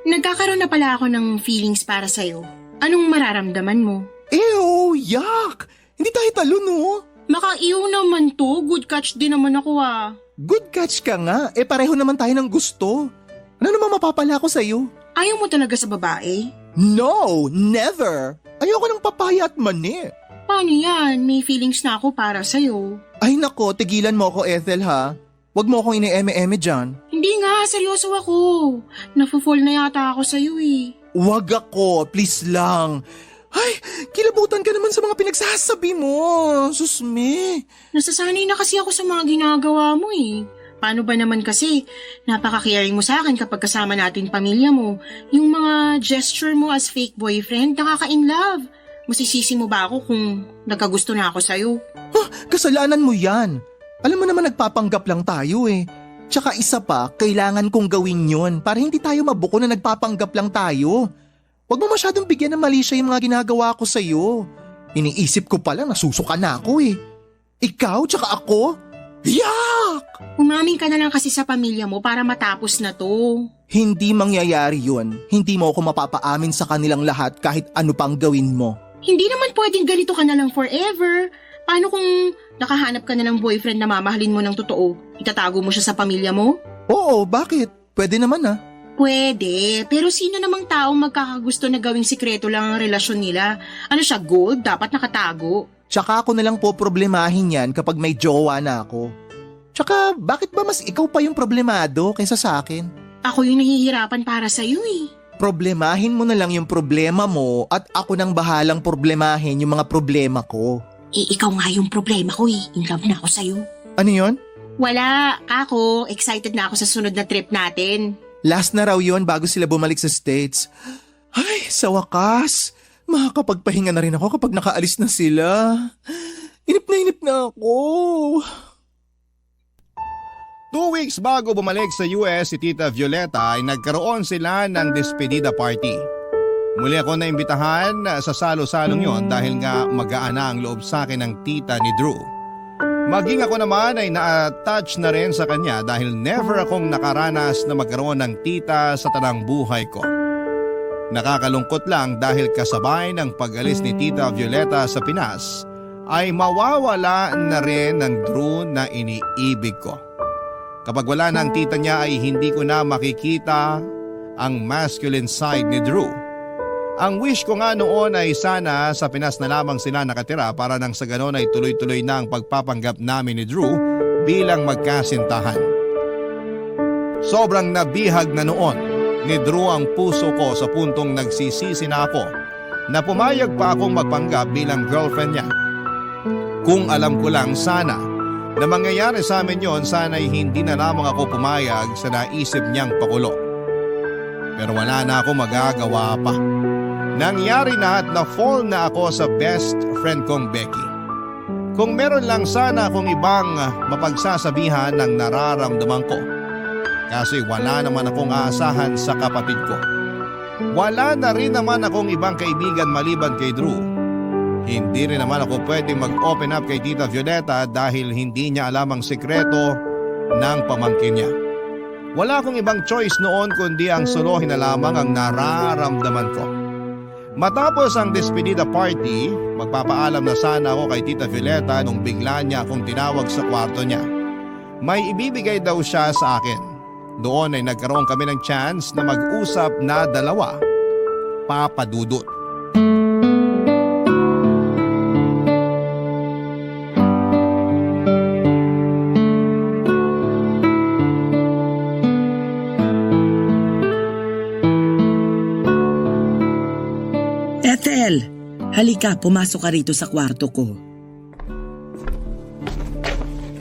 H: nagkakaroon na pala ako ng feelings para sa'yo? Anong mararamdaman mo?
G: Ew, yuck! Hindi tayo talo, no?
H: Maka-ew naman to. Good catch din naman ako ah.
G: Good catch ka nga. Pareho naman tayo ng gusto. Ano naman mapapala ko sa'yo?
H: Ayaw mo talaga sa babae?
G: No, never. Ayoko ng papaya at mani.
H: Paano yan? May feelings na ako para sa'yo.
G: Ay nako, tigilan mo ako, Ethel ha. Huwag mo akong ine-eme-eme dyan.
H: Hindi nga, seryoso ako. Nafo-fall na yata ako sa'yo eh.
G: Huwag ako, please lang. Ay, kilabutan ka naman sa mga pinagsasabi mo. Susme.
H: Nasasanay na kasi ako sa mga ginagawa mo eh. Paano ba naman kasi, napaka-caring mo sa akin kapag kasama natin pamilya mo. Yung mga gesture mo as fake boyfriend, nakaka-inlove. Masisisi mo ba ako kung nagkagusto na ako sa'yo?
G: Kasalanan mo yan. Alam mo naman nagpapanggap lang tayo eh. Tsaka isa pa, kailangan kong gawin yon para hindi tayo mabuko na nagpapanggap lang tayo. Huwag mo masyadong bigyan ng mali siya yung mga ginagawa ko sa'yo. Iniisip ko pala nasusuka na ako eh. Ikaw tsaka ako? Yak!
H: Umamin ka na lang kasi sa pamilya mo para matapos na to.
G: Hindi mangyayari yun. Hindi mo ako mapapaamin sa kanilang lahat kahit ano pang gawin mo.
H: Hindi naman pwedeng ganito ka na lang forever. Paano kung nakahanap ka na ng boyfriend na mamahalin mo ng totoo? Itatago mo siya sa pamilya mo?
G: Oo, bakit? Pwede naman ah.
H: Pwede, pero sino namang taong magkakagusto na gawing sikreto lang ang relasyon nila? Ano siya, gold? Dapat nakatago.
G: Tsaka ako na lang po problemahin yan kapag may jowa na ako. Tsaka bakit ba mas ikaw pa yung problemado kaysa sa akin?
H: Ako yung nahihirapan para sa'yo eh.
G: Problemahin mo na lang yung problema mo at ako nang bahalang problemahin yung mga problema ko.
H: Ikaw nga yung problema ko eh. In love na ako sa'yo.
G: Ano yon?
H: Wala. Ako, excited na ako sa sunod na trip natin.
G: Last na raw yon bago sila bumalik sa States. Ay, sa wakas. Makakapagpahinga na rin ako kapag nakaalis na sila. Inip na ako.
A: 2 weeks bago bumalik sa US si Tita Violeta ay nagkaroon sila ng despedida party. Muli ako naimbitahan sa salo-salong yon dahil nga mag-aana ang loob sa akin ng tita ni Drew. Maging ako naman ay na-attach na rin sa kanya dahil never akong nakaranas na magkaroon ng tita sa tanang buhay ko. Nakakalungkot lang dahil kasabay ng pag-alis ni Tita Violeta sa Pinas ay mawawala na rin ng Drew na iniibig ko. Kapag wala na ang tita niya ay hindi ko na makikita ang masculine side ni Drew. Ang wish ko nga noon ay sana sa Pinas na lamang sila nakatira para nang sa ganon ay tuloy-tuloy na ang pagpapanggap namin ni Drew bilang magkasintahan. Sobrang nabihag na noon ni Drew ang puso ko sa puntong nagsisisi na ako na pumayag pa akong magpanggap bilang girlfriend niya. Kung alam ko lang sana na mangyayari sa amin yon, sana'y hindi na lamang ako pumayag sa naisip niyang pakulo. Pero wala na ako magagawa pa. Nangyari na at na-fall na ako sa best friend kong Becky. Kung meron lang sana akong ibang mapagsasabihan ng nararamdaman ko. Kasi wala naman akong aasahan sa kapatid ko. Wala na rin naman akong ibang kaibigan maliban kay Drew. Hindi rin naman ako pwedeng mag-open up kay Tita Violeta dahil hindi niya alam ang sikreto ng pamangkin niya. Wala akong ibang choice noon kundi ang solohin na lamang ang nararamdaman ko. Matapos ang despedida party, magpapaalam na sana ako kay Tita Violeta nung bigla niya akong tinawag sa kwarto niya. May ibibigay daw siya sa akin. Doon ay nagkaroon kami ng chance na mag-usap na dalawa. Papa Dudut.
I: Ethel, halika, pumasok ka rito sa kwarto ko.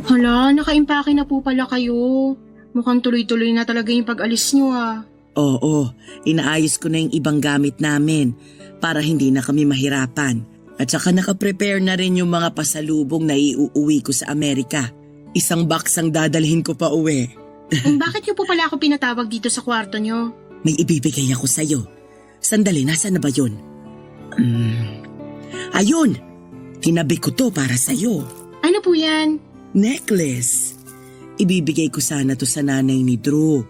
H: Hala, nakaimpake na po pala kayo. Mukhang tuloy-tuloy na talaga yung pag-alis nyo ah.
I: Oo, inaayos ko na yung ibang gamit namin para hindi na kami mahirapan. At saka nakaprepare na rin yung mga pasalubong na iuuwi ko sa Amerika. Isang box ang dadalhin ko pa uwi.
H: Bakit nyo po pala ako pinatawag dito sa kwarto nyo?
I: May ibibigay ako sa'yo. Sandali, nasaan na ba yun? Ayun, tinabi ko to para sa'yo.
H: Ano po yan?
I: Necklace. Ibibigay ko sana to sa nanay ni Drew.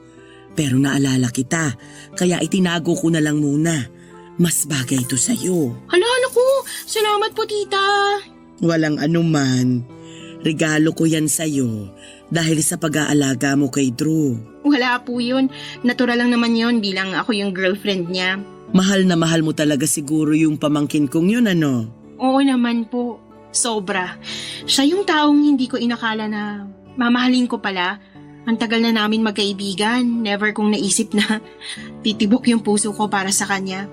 I: Pero naalala kita, kaya itinago ko na lang muna. Mas bagay to sa'yo.
H: Hala, naku! Salamat po, tita!
I: Walang anuman. Regalo ko yan sa'yo dahil sa pag-aalaga mo kay Drew.
H: Wala po yun. Natural lang naman yun bilang ako yung girlfriend niya.
I: Mahal na mahal mo talaga siguro yung pamangkin kong yun, ano?
H: Oo naman po. Sobra. Siya yung taong hindi ko inakala na mamahalin ko pala. Ang tagal na namin magkaibigan. Never kong naisip na titibok yung puso ko para sa kanya.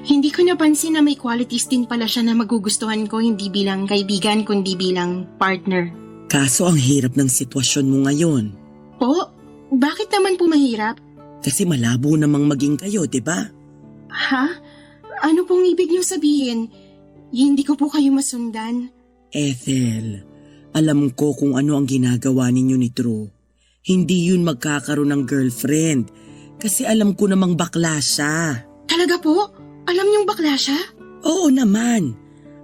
H: Hindi ko napansin na may qualities din pala siya na magugustuhan ko hindi bilang kaibigan kundi bilang partner.
I: Kaso ang hirap ng sitwasyon mo ngayon.
H: Po? Bakit naman po mahirap?
I: Kasi malabo namang maging kayo, di ba?
H: Ha? Ano pong ibig niyong sabihin? Hindi ko po kayo masundan.
I: Ethel, alam ko kung ano ang ginagawa ninyo ni Drew. Hindi yun magkakaroon ng girlfriend. Kasi alam ko namang bakla siya.
H: Talaga po? Alam niyong bakla siya?
I: Oo naman.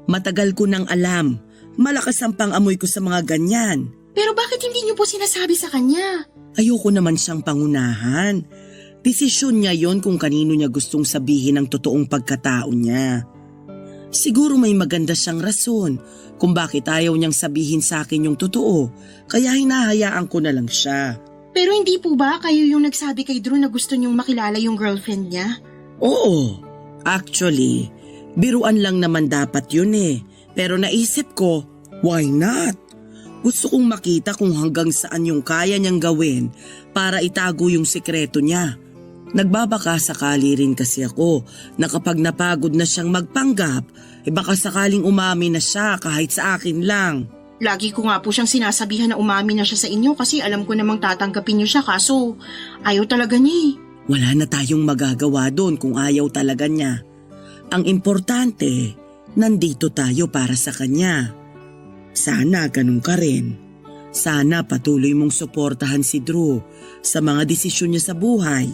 I: Matagal ko nang alam. Malakas ang pang-amoy ko sa mga ganyan.
H: Pero bakit hindi niyo po sinasabi sa kanya?
I: Ayoko naman siyang pangunahan. Desisyon niya yon kung kanino niya gustong sabihin ang totoong pagkatao niya. Siguro may maganda siyang rason kung bakit ayaw niyang sabihin sa akin yung totoo, kaya hinahayaan ko na lang siya.
H: Pero hindi po ba kayo yung nagsabi kay Drew na gusto niyong makilala yung girlfriend niya?
I: Oo, actually, biruan lang naman dapat yun eh. Pero naisip ko, why not? Gusto kong makita kung hanggang saan yung kaya niyang gawin para itago yung sikreto niya. Nagbabaka sakali rin kasi ako na kapag napagod na siyang magpanggap, baka sakaling umamin na siya kahit sa akin lang.
H: Lagi ko nga po siyang sinasabihan na umamin na siya sa inyo kasi alam ko namang tatanggapin niyo siya kaso ayaw talaga niya.
I: Wala na tayong magagawa doon kung ayaw talaga niya. Ang importante, nandito tayo para sa kanya. Sana ganun ka rin. Sana patuloy mong suportahan si Drew sa mga desisyon niya sa buhay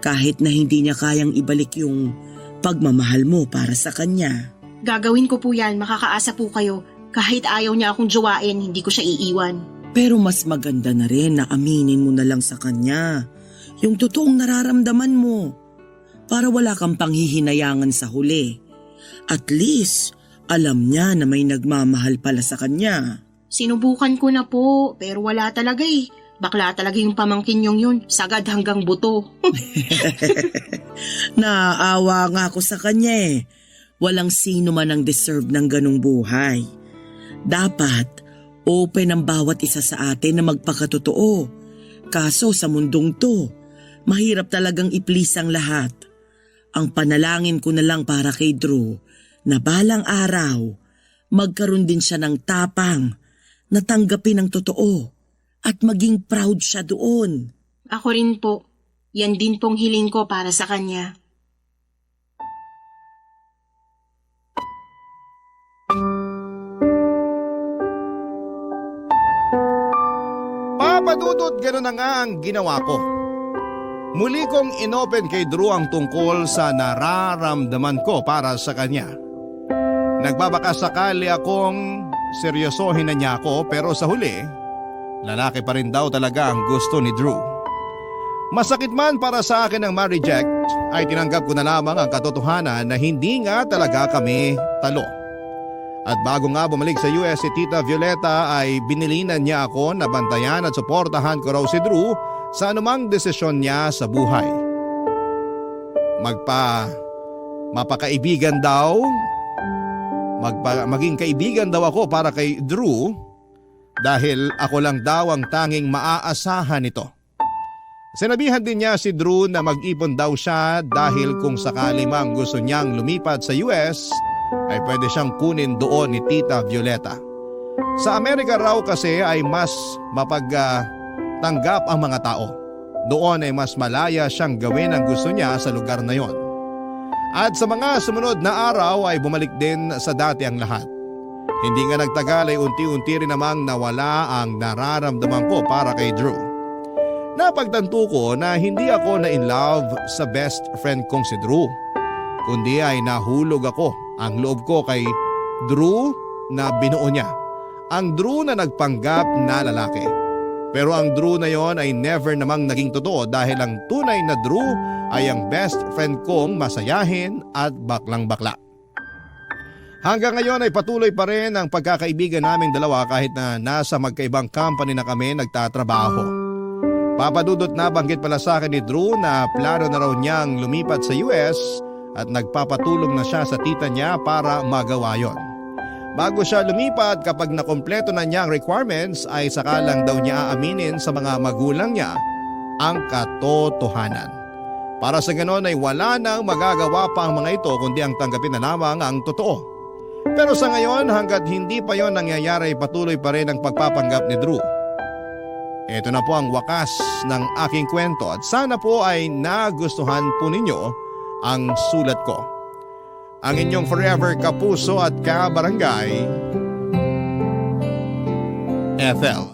I: kahit na hindi niya kayang ibalik yung pagmamahal mo para sa kanya.
H: Gagawin ko po yan, makakaasa po kayo. Kahit ayaw niya akong jowain, hindi ko siya iiwan.
I: Pero mas maganda na rin na aminin mo na lang sa kanya yung totoong nararamdaman mo. para wala kang panghihinayangan sa huli. At least, alam niya na may nagmamahal pala sa kanya.
H: Sinubukan ko na po, pero wala talaga eh. Bakla talaga yung pamangkin yun, sagad hanggang buto.
I: Naaawa nga ako sa kanya eh. Walang sino man ang deserve ng ganong buhay. Dapat, open ang bawat isa sa atin na magpakatotoo. Kaso sa mundong to, mahirap talagang i-please ang lahat. Ang panalangin ko na lang para kay Drew, na balang araw, magkaroon din siya ng tapang, natanggapin ang totoo, at maging proud siya doon.
H: Ako rin po. Yan din pong hiling ko para sa kanya.
A: Papadudot, gano'n na nga ang ginawa ko. Muli kong inopen kay Drew ang tungkol sa nararamdaman ko para sa kanya. Nagbabaka sakali akong seryosohin na niya ako, pero sa huli, lalaki pa rin daw talaga ang gusto ni Drew. Masakit man para sa akin ang ma-reject, ay tinanggap ko na lamang ang katotohanan na hindi nga talaga kami talo. At bago nga bumalik sa US si Tita Violeta ay binilinan niya ako na bantayan at suportahan ko raw si Drew sa anumang desisyon niya sa buhay. Maging kaibigan daw ako para kay Drew dahil ako lang daw ang tanging maaasahan nito. Sinabihan din niya si Drew na mag-ipon daw siya dahil kung sakali mang gusto niyang lumipat sa US ay pwede siyang kunin doon ni Tita Violeta. Sa Amerika raw kasi ay mas mapagtanggap ang mga tao. Doon ay mas malaya siyang gawin ang gusto niya sa lugar na yon. At sa mga sumunod na araw ay bumalik din sa dati ang lahat. Hindi nga nagtagal ay unti-unti rin namang nawala ang nararamdaman ko para kay Drew. Napagtanto ko na hindi ako na in love sa best friend kong si Drew, kundi ay nahulog ako ang loob ko kay Drew na binuo niya. Ang Drew na nagpanggap na lalaki. Pero ang Drew na yon ay never namang naging totoo dahil ang tunay na Drew ay ang best friend kong masayahin at baklang-bakla. Hanggang ngayon ay patuloy pa rin ang pagkakaibigan naming dalawa kahit na nasa magkaibang company na kami nagtatrabaho. Papadudot, na banggit pala sa akin ni Drew na plano na raw niyang lumipat sa US at nagpapatulong na siya sa tita niya para magawa yon. Bago siya lumipat, kapag nakompleto na niya ang requirements ay saka lang daw niya aaminin sa mga magulang niya ang katotohanan. Para sa ganon ay wala nang magagawa pa ang mga ito kundi ang tanggapin na lamang ang totoo. Pero sa ngayon, hanggat hindi pa yon nangyayari, patuloy pa rin ang pagpapanggap ni Drew. Ito na po ang wakas ng aking kwento at sana po ay nagustuhan po ninyo ang sulat ko. Ang inyong forever kapuso at kabarangay, Ethel.